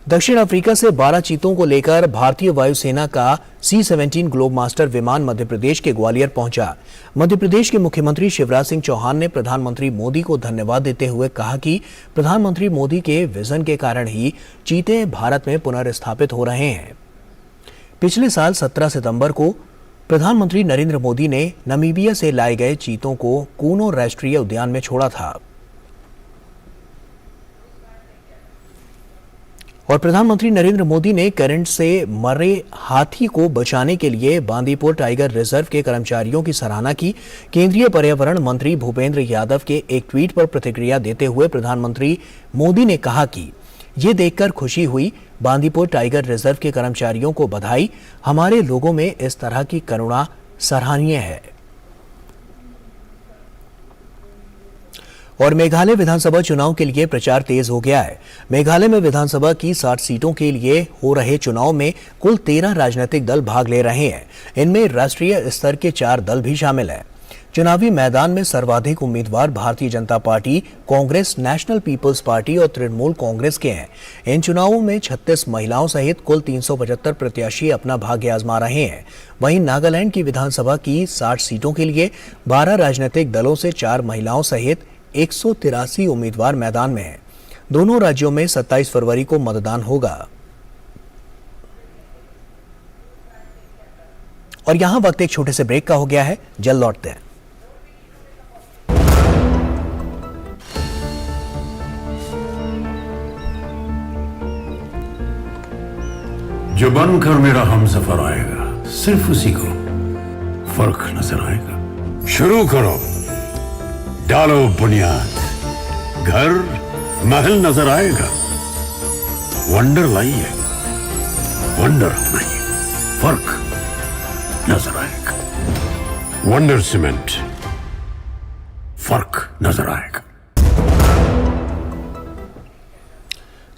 दक्षिण अफ्रीका से 12 चीतों को लेकर भारतीय वायुसेना का C-17 ग्लोबमास्टर विमान मध्य प्रदेश के ग्वालियर पहुंचा। मध्य प्रदेश के मुख्यमंत्री शिवराज सिंह चौहान ने प्रधानमंत्री मोदी को धन्यवाद देते हुए कहा कि प्रधानमंत्री मोदी के विजन के कारण ही चीते भारत में पुनर्स्थापित हो रहे हैं। पिछले साल 17 सितंबर को प्रधानमंत्री नरेंद्र मोदी ने नामीबिया से लाए गए चीतों को कूनो राष्ट्रीय उद्यान में छोड़ा था और प्रधानमंत्री नरेंद्र मोदी ने करंट से मरे हाथी को बचाने के लिए बांदीपुर टाइगर रिजर्व के कर्मचारियों की सराहना की। केंद्रीय पर्यावरण मंत्री भूपेंद्र यादव के एक ट्वीट पर प्रतिक्रिया देते हुए प्रधानमंत्री मोदी ने कहा कि ये देखकर खुशी हुई। बांदीपुर टाइगर रिजर्व के कर्मचारियों को बधाई। हमारे लोगों में इस तरह की करुणा सराहनीय है। और मेघालय विधानसभा चुनाव के लिए प्रचार तेज हो गया है। मेघालय में विधानसभा की 60 सीटों के लिए हो रहे चुनाव में कुल 13 राजनीतिक दल भाग ले रहे हैं। इनमें राष्ट्रीय स्तर के 4 दल भी शामिल हैं। चुनावी मैदान में सर्वाधिक उम्मीदवार भारतीय जनता पार्टी, कांग्रेस, नेशनल पीपल्स पार्टी और तृणमूल कांग्रेस के हैं। इन चुनावों में 36 महिलाओं सहित कुल 375 प्रत्याशी अपना भाग्य आजमा रहे हैं। वहीं नागालैंड की विधानसभा की 60 सीटों के लिए 12 राजनीतिक दलों से 4 महिलाओं सहित 183 उम्मीदवार मैदान में हैं। दोनों राज्यों में 27 फरवरी को मतदान होगा। और यहां वक्त एक छोटे से ब्रेक का हो गया है, जल्द लौटते हैं। जो बनकर मेरा हमसफर आएगा, सिर्फ उसी को फर्क नजर आएगा। शुरू करो, डालो बुनियाद, घर महल नजर आएगा। वंडर लाइए, वंडर नहीं, फर्क नजर आएगा। वंडर सीमेंट, फर्क नजर आएगा।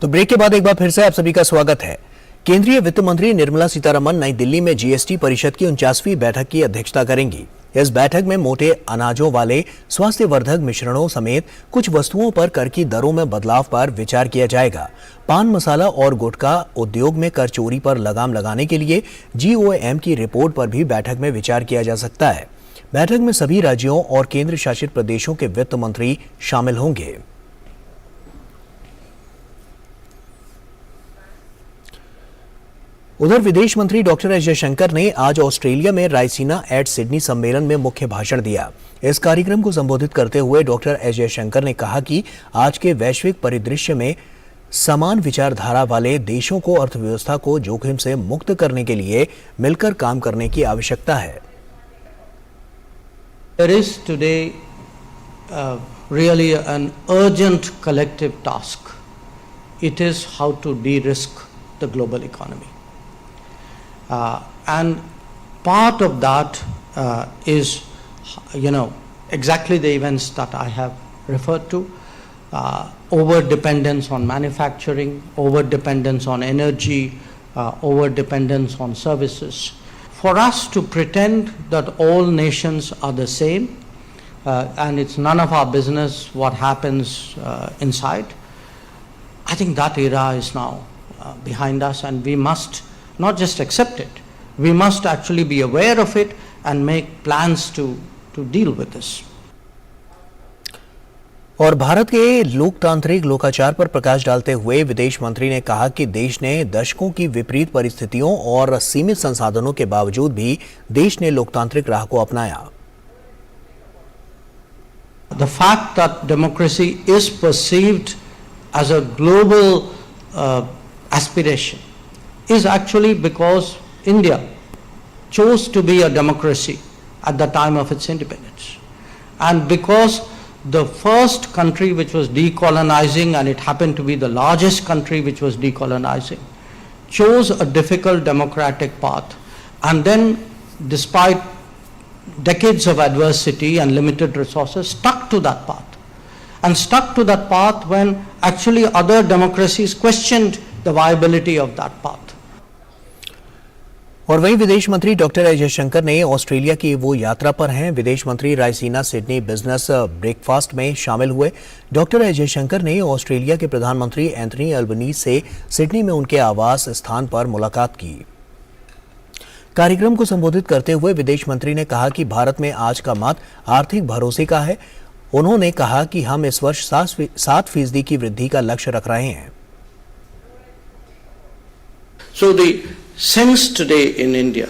तो ब्रेक के बाद एक बार फिर से आप सभी का स्वागत है। केंद्रीय वित्त मंत्री निर्मला सीतारमण नई दिल्ली में जीएसटी परिषद की 49वीं बैठक की अध्यक्षता करेंगी। इस बैठक में मोटे अनाजों वाले स्वास्थ्यवर्धक मिश्रणों समेत कुछ वस्तुओं पर कर की दरों में बदलाव पर विचार किया जाएगा। पान मसाला और गुटखा उद्योग में कर चोरी पर लगाम लगाने के लिए GOM की रिपोर्ट पर भी बैठक में विचार किया जा सकता है। बैठक में सभी राज्यों और केंद्र शासित प्रदेशों के वित्त मंत्री शामिल होंगे। उधर विदेश मंत्री डॉक्टर एस जयशंकर ने आज ऑस्ट्रेलिया में रायसीना एट सिडनी सम्मेलन में मुख्य भाषण दिया। इस कार्यक्रम को संबोधित करते हुए डॉक्टर एस जयशंकर ने कहा कि आज के वैश्विक परिदृश्य में समान विचारधारा वाले देशों को अर्थव्यवस्था को जोखिम से मुक्त करने के लिए मिलकर काम करने की आवश्यकता है। There is today really an urgent collective task. It is how to de-risk the global economy. And part of that is, exactly the events that I have referred to. Over-dependence on manufacturing, over-dependence on energy, over-dependence on services. For us to pretend that all nations are the same and it's none of our business what happens inside, I think that era is now behind us, and we must not just accept it, we must actually be aware of it and make plans to deal with this. और भारत के लोकतांत्रिक लोकाचार पर प्रकाश डालते हुए विदेश मंत्री ने कहा कि देश ने दशकों की विपरीत परिस्थितियों और सीमित संसाधनों के बावजूद भी देश ने लोकतांत्रिक राह को अपनाया। The fact that democracy is perceived as a global aspiration is actually because India chose to be a democracy at the time of its independence. And because the first country which was decolonizing, and it happened to be the largest country which was decolonizing, chose a difficult democratic path, and then despite decades of adversity and limited resources, stuck to that path. And stuck to that path when actually other democracies questioned the viability of that path. और वहीं विदेश मंत्री doctor S Jaishankar ने Australia की वो यात्रा पर हैं। विदेश मंत्री रायसीना सिडनी बिजनेस ब्रेकफास्ट में शामिल हुए। डॉक्टर एस जयशंकर ने ऑस्ट्रेलिया के प्रधानमंत्री एंथनी अल्बनीज से सिडनी में उनके आवास स्थान पर मुलाकात की। कार्यक्रम को संबोधित करते हुए विदेश मंत्री ने कहा कि भारत में आज का मत आर्थिक भरोसे का है। उन्होंने कहा कि हम इस वर्ष 7% की वृद्धि का लक्ष्य रख रहे हैं। So the sense today in India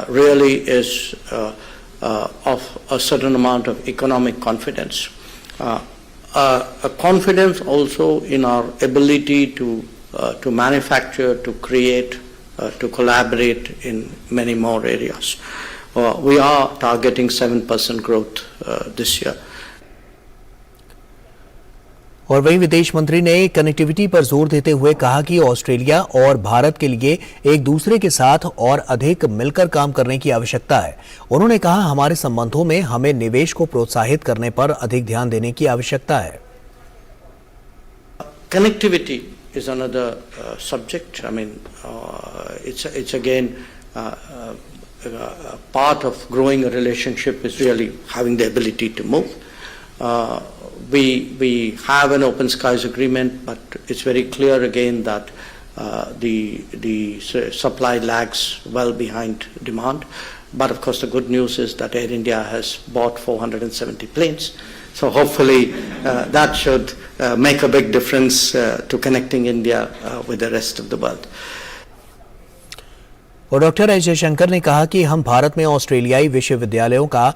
really is of a certain amount of economic confidence, a confidence also in our ability to manufacture, to create, to collaborate in many more areas. We are targeting 7% growth this year. और वहीं विदेश मंत्री ने connectivity पर जोर देते हुए कहा कि ऑस्ट्रेलिया और भारत के लिए एक दूसरे के साथ और अधिक मिलकर काम करने की आवश्यकता है। उन्होंने कहा हमारे संबंधों में हमें निवेश को प्रोत्साहित करने पर अधिक ध्यान देने की आवश्यकता है। Connectivity is another subject. I mean, it's again part of growing a relationship is really having the ability to move. We have an open skies agreement, but it's very clear again that the supply lags well behind demand. But of course the good news is that Air India has bought 470 planes. So hopefully that should make a big difference to connecting India with the rest of the world. और doctor S Jaishankar ने कहा कि हम भारत में ऑस्ट्रेलियाई विश्वविद्यालयों का,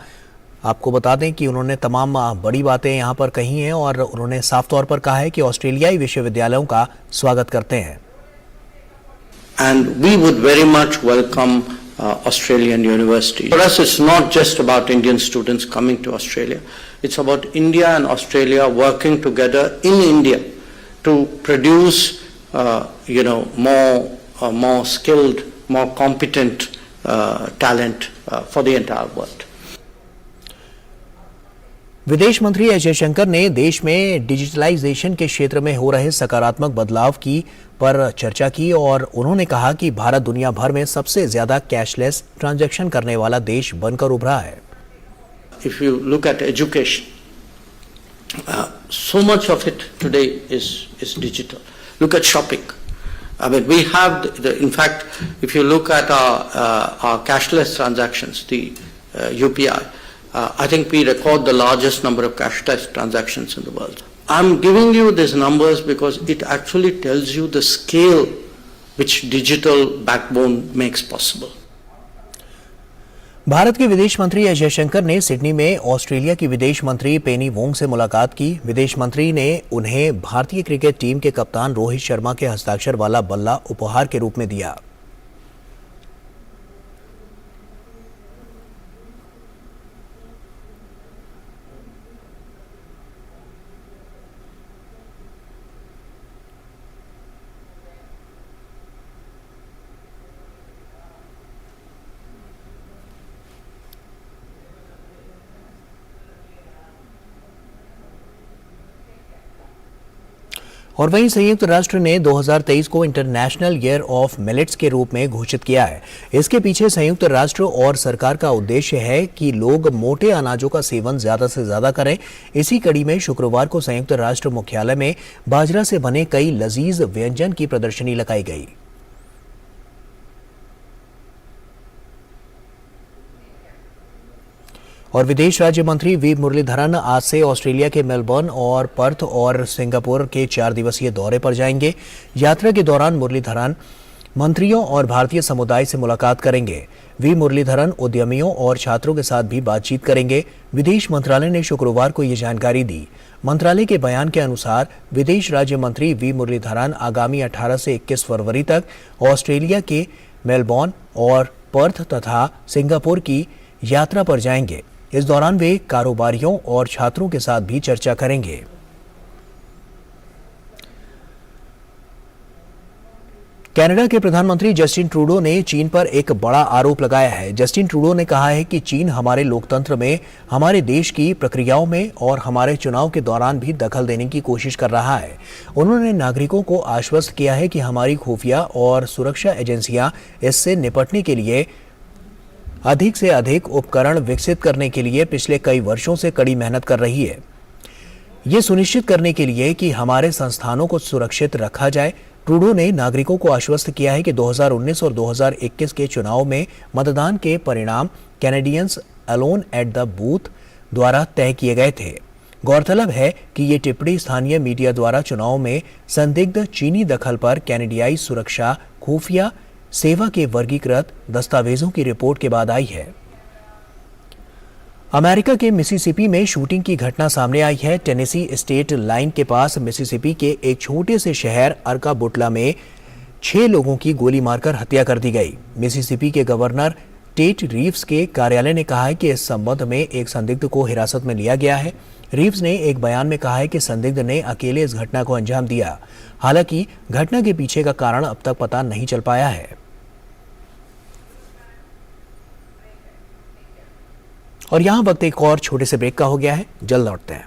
आपको बता दें कि उन्होंने तमाम बड़ी बातें यहाँ पर कही हैं और उन्होंने साफ तौर पर कहा है कि ऑस्ट्रेलियाई विश्वविद्यालयों का स्वागत करते हैं। And we would very much welcome Australian universities. For us, it's not just about Indian students coming to Australia. It's about India and Australia working together in India to produce, more skilled, more competent talent for the entire world. विदेश मंत्री S Jaishankar ने देश में digitalisation के क्षेत्र में हो रहे सकारात्मक बदलाव पर चर्चा की और उन्होंने कहा कि भारत दुनिया भर में सबसे ज्यादा कैशलेस ट्रांजैक्शन करने वाला देश बनकर उभरा है। If you look at education, so much of it today is digital. Look at shopping. I mean, we have in fact, if you look at our cashless transactions, the UPI. I think we record the largest number of cashless transactions in the world. I'm giving you these numbers because it actually tells you the scale which digital backbone makes possible. Bharat के विदेश मंत्री S Jaishankar ने Sydney में Australia की विदेश मंत्री पेनी Wong से मुलाकात की। विदेश मंत्री ने उन्हें भारतीय क्रिकेट टीम के कप्तान रोहित शर्मा के हस्ताक्षर वाला बल्ला उपहार के रूप में दिया। और वहीं संयुक्त राष्ट्र ने 2023 को इंटरनेशनल ईयर ऑफ मिलेट्स के रूप में घोषित किया है। इसके पीछे संयुक्त राष्ट्र और सरकार का उद्देश्य है कि लोग मोटे अनाजों का सेवन ज्यादा से ज्यादा करें। इसी कड़ी में शुक्रवार को संयुक्त राष्ट्र मुख्यालय में बाजरा से बने कई लजीज व्यंजन की प्रदर्शनी लगाई गई। और विदेश राज्य मंत्री वी मुरलीधरन आज से ऑस्ट्रेलिया के मेलबर्न और पर्थ और सिंगापुर के 4 दिवसीय दौरे पर जाएंगे। यात्रा के दौरान मुरलीधरन मंत्रियों और भारतीय समुदाय से मुलाकात करेंगे। वी मुरलीधरन उद्यमियों और छात्रों के साथ भी बातचीत करेंगे। विदेश मंत्रालय ने शुक्रवार को ये जानकारी दी। मंत्रालय के बयान के अनुसार विदेश राज्य मंत्री वी मुरलीधरन आगामी 18 से 21 फरवरी तक ऑस्ट्रेलिया के मेलबोर्न और पर्थ तथा सिंगापुर की यात्रा पर जाएंगे। इस दौरान वे कारोबारियों और छात्रों के साथ भी चर्चा करेंगे। कनाडा के प्रधानमंत्री जस्टिन ट्रूडो ने चीन पर एक बड़ा आरोप लगाया है। जस्टिन ट्रूडो ने कहा है कि चीन हमारे लोकतंत्र में, हमारे देश की प्रक्रियाओं में और हमारे चुनाव के दौरान भी दखल देने की कोशिश कर रहा है। उन्होंने नागरिकों को आश्वस्त किया है कि हमारी खुफिया और सुरक्षा एजेंसियां इससे निपटने के लिए अधिक से अधिक उपकरण विकसित करने के लिए पिछले कई वर्षों से कड़ी मेहनत कर रही है, ये सुनिश्चित करने के लिए कि हमारे संस्थानों को सुरक्षित रखा जाए। ट्रूडो ने नागरिकों को आश्वस्त किया है कि 2019 और 2021 के चुनाव में मतदान के परिणाम Canadians alone at the booth द्वारा तय किए गए थे। गौरतलब है कि ये टिप्पणी स्थानीय मीडिया द्वारा चुनाव में संदिग्ध चीनी दखल पर कैनेडियाई सुरक्षा खुफिया सेवा के वर्गीकृत दस्तावेजों की रिपोर्ट के बाद आई है। अमेरिका के मिसिसिपी में शूटिंग की घटना सामने आई है। टेनेसी स्टेट लाइन के पास मिसिसिपी के एक छोटे से शहर अर्काबुटला में 6 लोगों की गोली मारकर हत्या कर दी गई। मिसिसिपी के गवर्नर टेट रीव्स के कार्यालय ने कहा है कि इस संबंध में एक संदिग्ध को हिरासत में लिया गया है। रीव्स ने एक बयान में कहा है कि संदिग्ध ने अकेले इस घटना को अंजाम दिया। हालांकि घटना के पीछे का कारण अब तक पता नहीं चल पाया है। और यहां वक्त एक और छोटे से ब्रेक का हो गया है, जल्द लौटते हैं।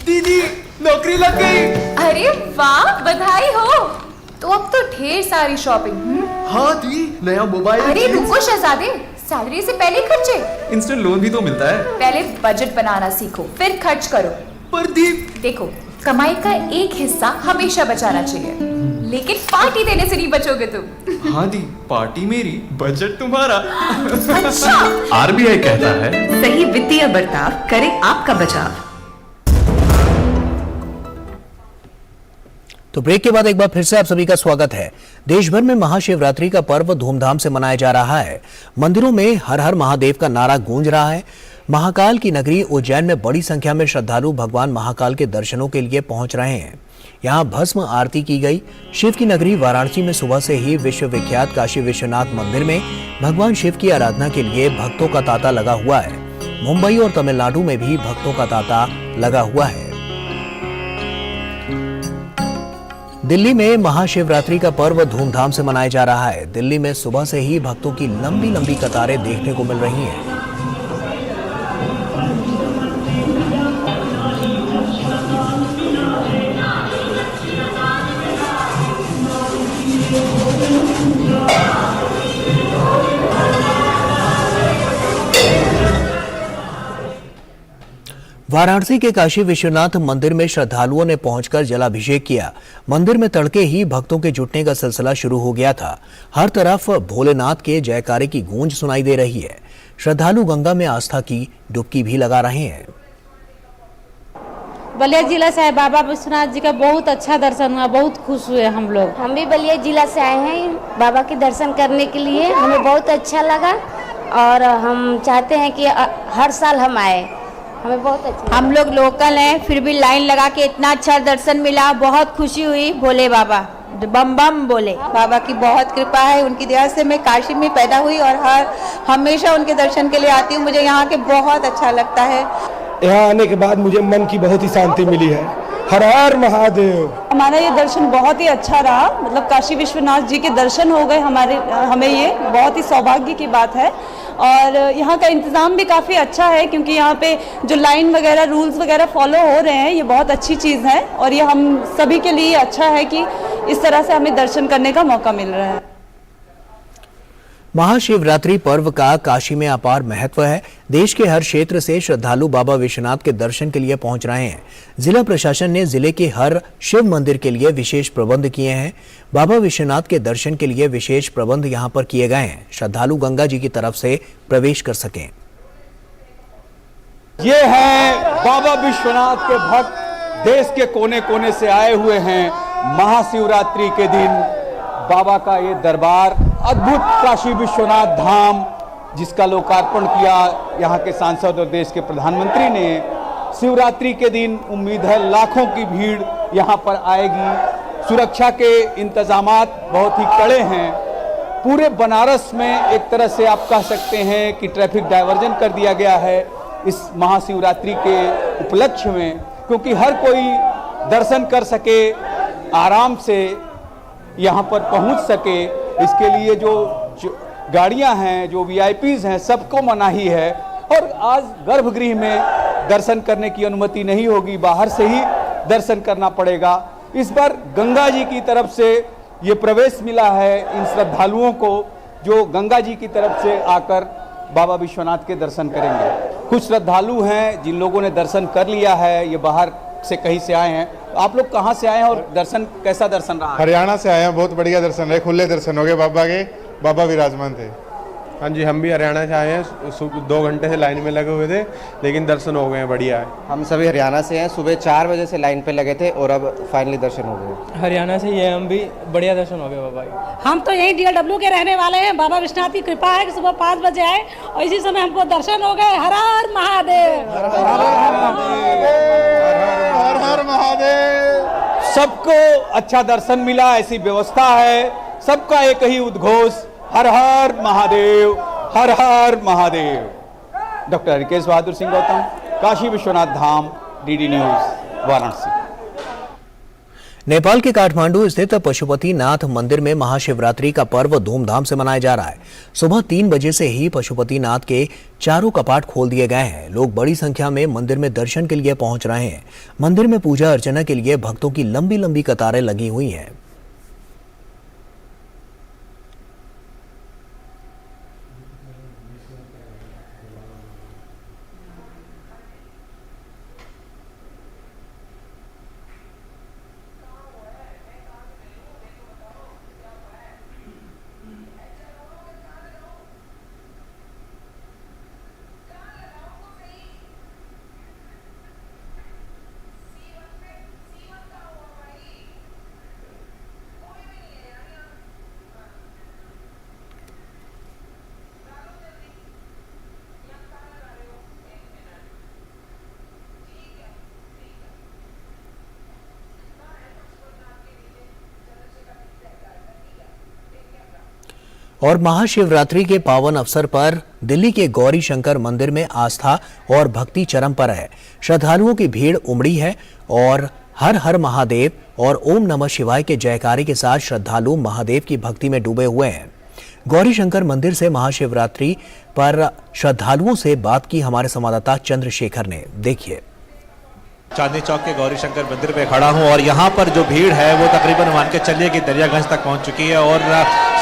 दीदी नौकरी लग गई। अरे वाह, बधाई हो। तो अब तो ढेर सारी शॉपिंग। हाँ दी, नया मोबाइल। अरे रुको शहजादे, सैलरी से पहले खर्चे। इंस्टेंट लोन भी तो मिलता है। पहले बजट बनाना सीखो, फिर खर्च करो। पर दी देखो, कमाई का एक हिस्सा हमेशा बचाना चाहिए, लेकिन पार्टी देने से नहीं बचोगे तुम। हाँ दी, पार्टी मेरी, बजट तुम्हारा। अच्छा। आरबीआई कहता है सही वित्तीय बर्ताव करे आपका बचाव। तो ब्रेक के बाद एक बार फिर से आप सभी का स्वागत है। देश भर में महाशिवरात्रि का पर्व धूमधाम से मनाया जा रहा है। मंदिरों में हर हर महादेव का नारा गूंज रहा है। महाकाल की नगरी उज्जैन में बड़ी संख्या में श्रद्धालु भगवान महाकाल के दर्शनों के लिए पहुंच रहे हैं। यहाँ भस्म आरती की गई। शिव की नगरी वाराणसी में सुबह से ही विश्वविख्यात काशी विश्वनाथ मंदिर में भगवान शिव की आराधना के लिए भक्तों का तांता लगा हुआ है। मुंबई और तमिलनाडु में भी भक्तों का तांता लगा हुआ है। दिल्ली में महाशिवरात्रि का पर्व धूमधाम से मनाया जा रहा है। दिल्ली में सुबह से ही भक्तों की लंबी लंबी कतारें देखने को मिल रही हैं। वाराणसी के काशी विश्वनाथ मंदिर में श्रद्धालुओं ने पहुंचकर जलाभिषेक किया। मंदिर में तड़के ही भक्तों के जुटने का सिलसिला शुरू हो गया था। हर तरफ भोलेनाथ के जयकारे की गूंज सुनाई दे रही है। श्रद्धालु गंगा में आस्था की डुबकी भी लगा रहे हैं। बलिया जिला से आए, बाबा विश्वनाथ जी का बहुत अच्छा दर्शन हुआ, बहुत खुश हुए हम लोग। हम भी बलिया जिला से आए हैं बाबा के दर्शन करने के लिए, हमें बहुत अच्छा लगा और हम चाहते हैं कि हर साल हम आए, हमें बहुत अच्छा। हम लोग लोकल हैं, फिर भी लाइन लगा के इतना अच्छा दर्शन मिला, बहुत खुशी हुई। भोले बाबा बम बम बोले। बाबा की बहुत कृपा है, उनकी दया से मैं काशी में पैदा हुई और हमेशा उनके दर्शन के लिए आती हूँ। मुझे यहाँ के बहुत अच्छा लगता है। यहाँ आने के बाद मुझे मन की बहुत ही शांति मिली है। हर हर महादेव। हमारा ये दर्शन बहुत ही अच्छा रहा, मतलब काशी विश्वनाथ जी के दर्शन हो गए हमें ये बहुत ही सौभाग्य की बात है। और यहाँ का इंतज़ाम भी काफ़ी अच्छा है, क्योंकि यहाँ पे जो लाइन वगैरह रूल्स वगैरह फॉलो हो रहे हैं, ये बहुत अच्छी चीज़ है और ये हम सभी के लिए अच्छा है कि इस तरह से हमें दर्शन करने का मौका मिल रहा है। महाशिवरात्रि पर्व का काशी में अपार महत्व है। देश के हर क्षेत्र से श्रद्धालु बाबा विश्वनाथ के दर्शन के लिए पहुंच रहे हैं। जिला प्रशासन ने जिले के हर शिव मंदिर के लिए विशेष प्रबंध किए हैं। बाबा विश्वनाथ के दर्शन के लिए विशेष प्रबंध यहां पर किए गए हैं। श्रद्धालु गंगा जी की तरफ से प्रवेश कर सकें। ये है बाबा विश्वनाथ के भक्त, देश के कोने कोने से आए हुए हैं महाशिवरात्रि के दिन बाबा का ये दरबार, अद्भुत काशी विश्वनाथ धाम, जिसका लोकार्पण किया यहाँ के सांसद और देश के प्रधानमंत्री ने। शिवरात्रि के दिन उम्मीद है लाखों की भीड़ यहाँ पर आएगी। सुरक्षा के इंतजामात बहुत ही कड़े हैं। पूरे बनारस में एक तरह से आप कह सकते हैं कि ट्रैफिक डायवर्जन कर दिया गया है इस महाशिवरात्रि के उपलक्ष्य में, क्योंकि हर कोई दर्शन कर सके, आराम से यहाँ पर पहुँच सके। इसके लिए जो गाड़ियाँ हैं, जो वीआईपीज़ हैं, सबको मनाही है। और आज गर्भगृह में दर्शन करने की अनुमति नहीं होगी, बाहर से ही दर्शन करना पड़ेगा। इस बार गंगा जी की तरफ से ये प्रवेश मिला है इन श्रद्धालुओं को, जो गंगा जी की तरफ से आकर बाबा विश्वनाथ के दर्शन करेंगे। कुछ श्रद्धालु हैं जिन लोगों ने दर्शन कर लिया है, ये बाहर से कहीं से आए हैं। आप लोग कहाँ से आए हैं और दर्शन कैसा दर्शन रहा? हरियाणा से आए हैं, बहुत बढ़िया दर्शन रहे, खुले दर्शन हो गए बाबा के, बाबा विराजमान थे। हाँ जी, हम भी हरियाणा से आए हैं, 2 घंटे से लाइन में लगे हुए थे, लेकिन दर्शन हो गए हैं, बढ़िया है। हम सभी हरियाणा से हैं, सुबह 4 बजे से लाइन पे लगे थे और अब फाइनली दर्शन हो गए। हरियाणा से ही है, हम भी, बढ़िया दर्शन हो गए बाबा। हम तो यही DLW के रहने वाले हैं। बाबा विश्वनाथ की कृपा है कि सुबह 5 बजे आए और इसी समय हमको दर्शन हो गए। हर हर महादेव, हर हर महादेव। सबको अच्छा दर्शन मिला, ऐसी व्यवस्था है। सबका एक ही उद्घोष, हर हर महादेव, हर हर Mahadev. Doctor Harikesh Bahadur Singh Gautam, Kashi Vishwanath Dham, DD news, Varanasi. Nepal के काठमांडू स्थित पशुपति नाथ मंदिर में महाशिवरात्रि का पर्व धूमधाम से मनाया जा रहा है। सुबह 3 बजे से ही पशुपति नाथ के चारों कपाट खोल दिए गए हैं। लोग बड़ी संख्या में मंदिर में दर्शन के लिए पहुंच रहे हैं। मंदिर में पूजा अर्चना के लिए भक्तों की लंबी लंबी कतारें लगी हुई हैं। और महाशिवरात्रि के पावन अवसर पर दिल्ली के गौरी शंकर मंदिर में आस्था और भक्ति चरम पर है। श्रद्धालुओं की भीड़ उमड़ी है और हर हर महादेव और ओम नमः शिवाय के जयकारे के साथ श्रद्धालु महादेव की भक्ति में डूबे हुए हैं। गौरी शंकर मंदिर से महाशिवरात्रि पर श्रद्धालुओं से बात की हमारे संवाददाता चंद्रशेखर ने। देखिए, चांदनी चौक के गौरी शंकर मंदिर में खड़ा हूं और यहाँ पर जो भीड़ है वो तकरीबन मान के चलिए कि दरियागंज तक पहुँच चुकी है। और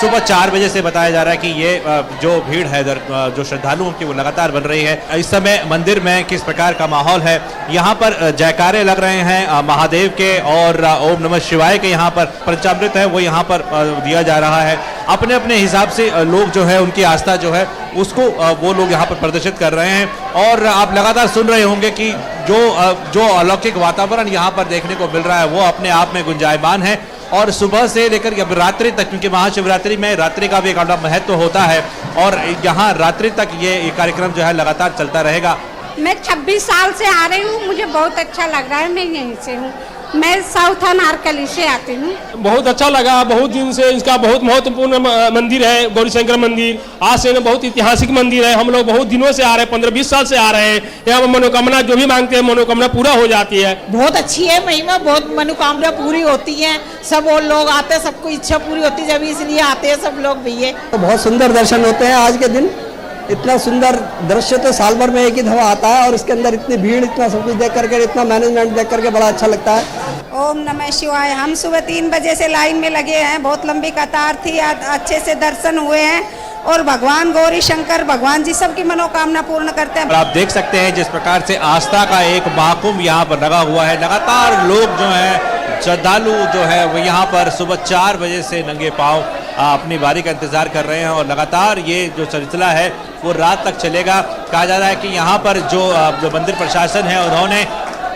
सुबह 4 बजे से बताया जा रहा है कि ये जो भीड़ है जो श्रद्धालुओं की वो लगातार बन रही है। इस समय मंदिर में किस प्रकार का माहौल है, यहाँ पर जयकारे लग रहे हैं महादेव के और ओम नमः शिवाय के। यहाँ पर पंचामृत है वो यहाँ पर दिया जा रहा है। अपने अपने हिसाब से लोग जो है उनकी आस्था जो है उसको वो लोग यहाँ पर प्रदर्शित कर रहे हैं। और आप लगातार सुन रहे होंगे कि जो अलौकिक वातावरण यहाँ पर देखने को मिल रहा है वो अपने आप में गुंजायमान है। और सुबह से लेकर अब रात्रि तक, क्योंकि महाशिवरात्रि में रात्रि का भी एक बड़ा महत्व होता है और यहाँ रात्रि तक ये कार्यक्रम जो है लगातार चलता रहेगा। मैं 26 साल से आ रही हूँ, मुझे बहुत अच्छा लग रहा है। मैं यहीं से हूँ, मैं साउथ अनारकली से आती हूँ। बहुत अच्छा लगा, बहुत दिन से इसका बहुत महत्वपूर्ण मंदिर है गौरी शंकर मंदिर। आज से बहुत ऐतिहासिक मंदिर है। हम लोग बहुत दिनों से आ रहे हैं, 15-20 साल से आ रहे हैं। यहाँ पर मनोकामना जो भी मांगते हैं मनोकामना पूरा हो जाती है। बहुत अच्छी है महिमा, बहुत मनोकामना पूरी होती है। सब वो लोग आते हैं, सबको इच्छा पूरी होती है, जब इसलिए आते हैं सब लोग भी। ये तो बहुत सुंदर दर्शन होते हैं आज के दिन। इतना सुंदर दृश्य तो साल भर में एक ही दफा आता है और इसके अंदर इतनी भीड़, इतना सब कुछ देख करके, इतना मैनेजमेंट देख करके बड़ा अच्छा लगता है। ओम नमः शिवाय। हम सुबह 3 बजे से लाइन में लगे हैं, बहुत लंबी कतार थी, अच्छे से दर्शन हुए हैं और भगवान गौरी शंकर भगवान जी सबकी मनोकामना पूर्ण करते हैं। और आप देख सकते हैं जिस प्रकार से आस्था का एक महाकुंभ यहाँ पर लगा हुआ है। लगातार लोग जो है श्रद्धालु जो है वो यहाँ पर सुबह 4 बजे से नंगे पांव अपनी बारी का इंतजार कर रहे हैं और लगातार ये जो सिलसिला है वो रात तक चलेगा। कहा जा रहा है कि यहाँ पर जो मंदिर प्रशासन है उन्होंने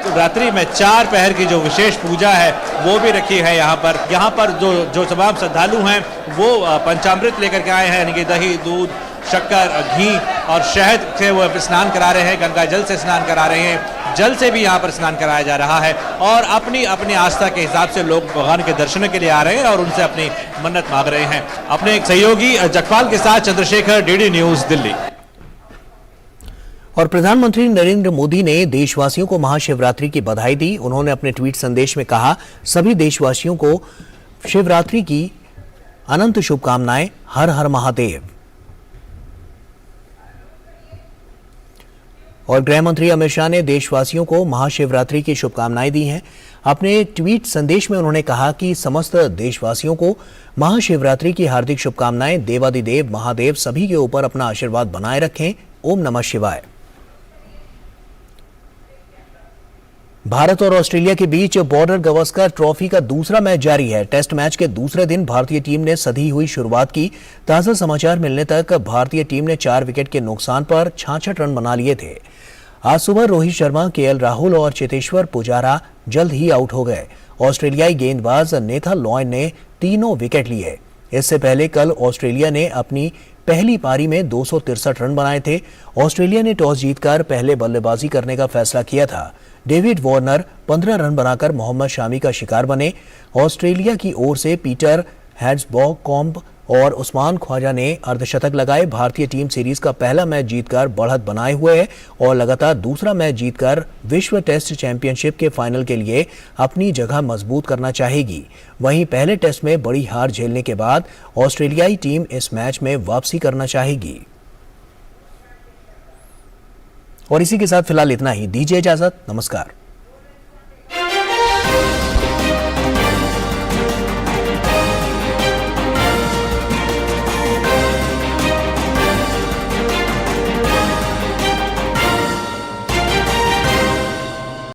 शिवरात्रि में 4 पहर की जो विशेष पूजा है वो भी रखी है यहाँ पर जो तमाम श्रद्धालु हैं वो पंचामृत लेकर के आए हैं, यानी कि दही, दूध, शक्कर, घी और शहद से वो स्नान करा रहे हैं, गंगा जल से स्नान करा रहे हैं, जल से भी यहाँ पर स्नान कराया जा रहा है और अपनी अपनी आस्था के हिसाब से लोग भगवान के दर्शन के लिए आ रहे हैं और उनसे अपनी मन्नत मांग रहे हैं। अपने एक सहयोगी जगपाल के साथ चंद्रशेखर, डीडी न्यूज, दिल्ली। और प्रधानमंत्री नरेंद्र मोदी ने देशवासियों को महाशिवरात्रि की बधाई दी। उन्होंने अपने ट्वीट संदेश में कहा, सभी देशवासियों को शिवरात्रि की अनंत शुभकामनाएं। हर हर महादेव। और गृह मंत्री अमित शाह ने देशवासियों को महाशिवरात्रि की शुभकामनाएं दी हैं। अपने ट्वीट संदेश में उन्होंने कहा कि समस्त देशवासियों को महाशिवरात्रि की हार्दिक शुभकामनाएं। देवादिदेव महादेव सभी के ऊपर अपना आशीर्वाद बनाए रखें। ओम नमः शिवाय। भारत और ऑस्ट्रेलिया के बीच बॉर्डर गवस्कर ट्रॉफी का दूसरा मैच जारी है। टेस्ट मैच के दूसरे दिन भारतीय टीम ने सधी हुई शुरुआत की। ताजा समाचार मिलने तक भारतीय टीम ने 4 विकेट के नुकसान पर 66 रन बना लिए थे। आज सुबह रोहित शर्मा, केएल राहुल और चेतेश्वर पुजारा जल्द ही आउट हो गए। ऑस्ट्रेलियाई गेंदबाज नेथन लॉयन ने तीनों विकेट लिए। इससे पहले कल ऑस्ट्रेलिया ने अपनी पहली पारी में 263 रन बनाए थे। ऑस्ट्रेलिया ने टॉस जीतकर पहले बल्लेबाजी करने का फैसला किया था। डेविड वार्नर 15 रन बनाकर मोहम्मद शामी का शिकार बने। ऑस्ट्रेलिया की ओर से पीटर हैड्सबॉकॉम्ब और उस्मान ख्वाजा ने अर्धशतक लगाए। भारतीय टीम सीरीज का पहला मैच जीतकर बढ़त बनाए हुए है और लगातार दूसरा मैच जीतकर विश्व टेस्ट चैंपियनशिप के फाइनल के लिए अपनी जगह मजबूत करना चाहेगी। वहीं पहले टेस्ट में बड़ी हार झेलने के बाद ऑस्ट्रेलियाई टीम इस मैच में वापसी करना चाहेगी। और इसी के साथ फिलहाल इतना ही। दीजिए इजाजत। नमस्कार।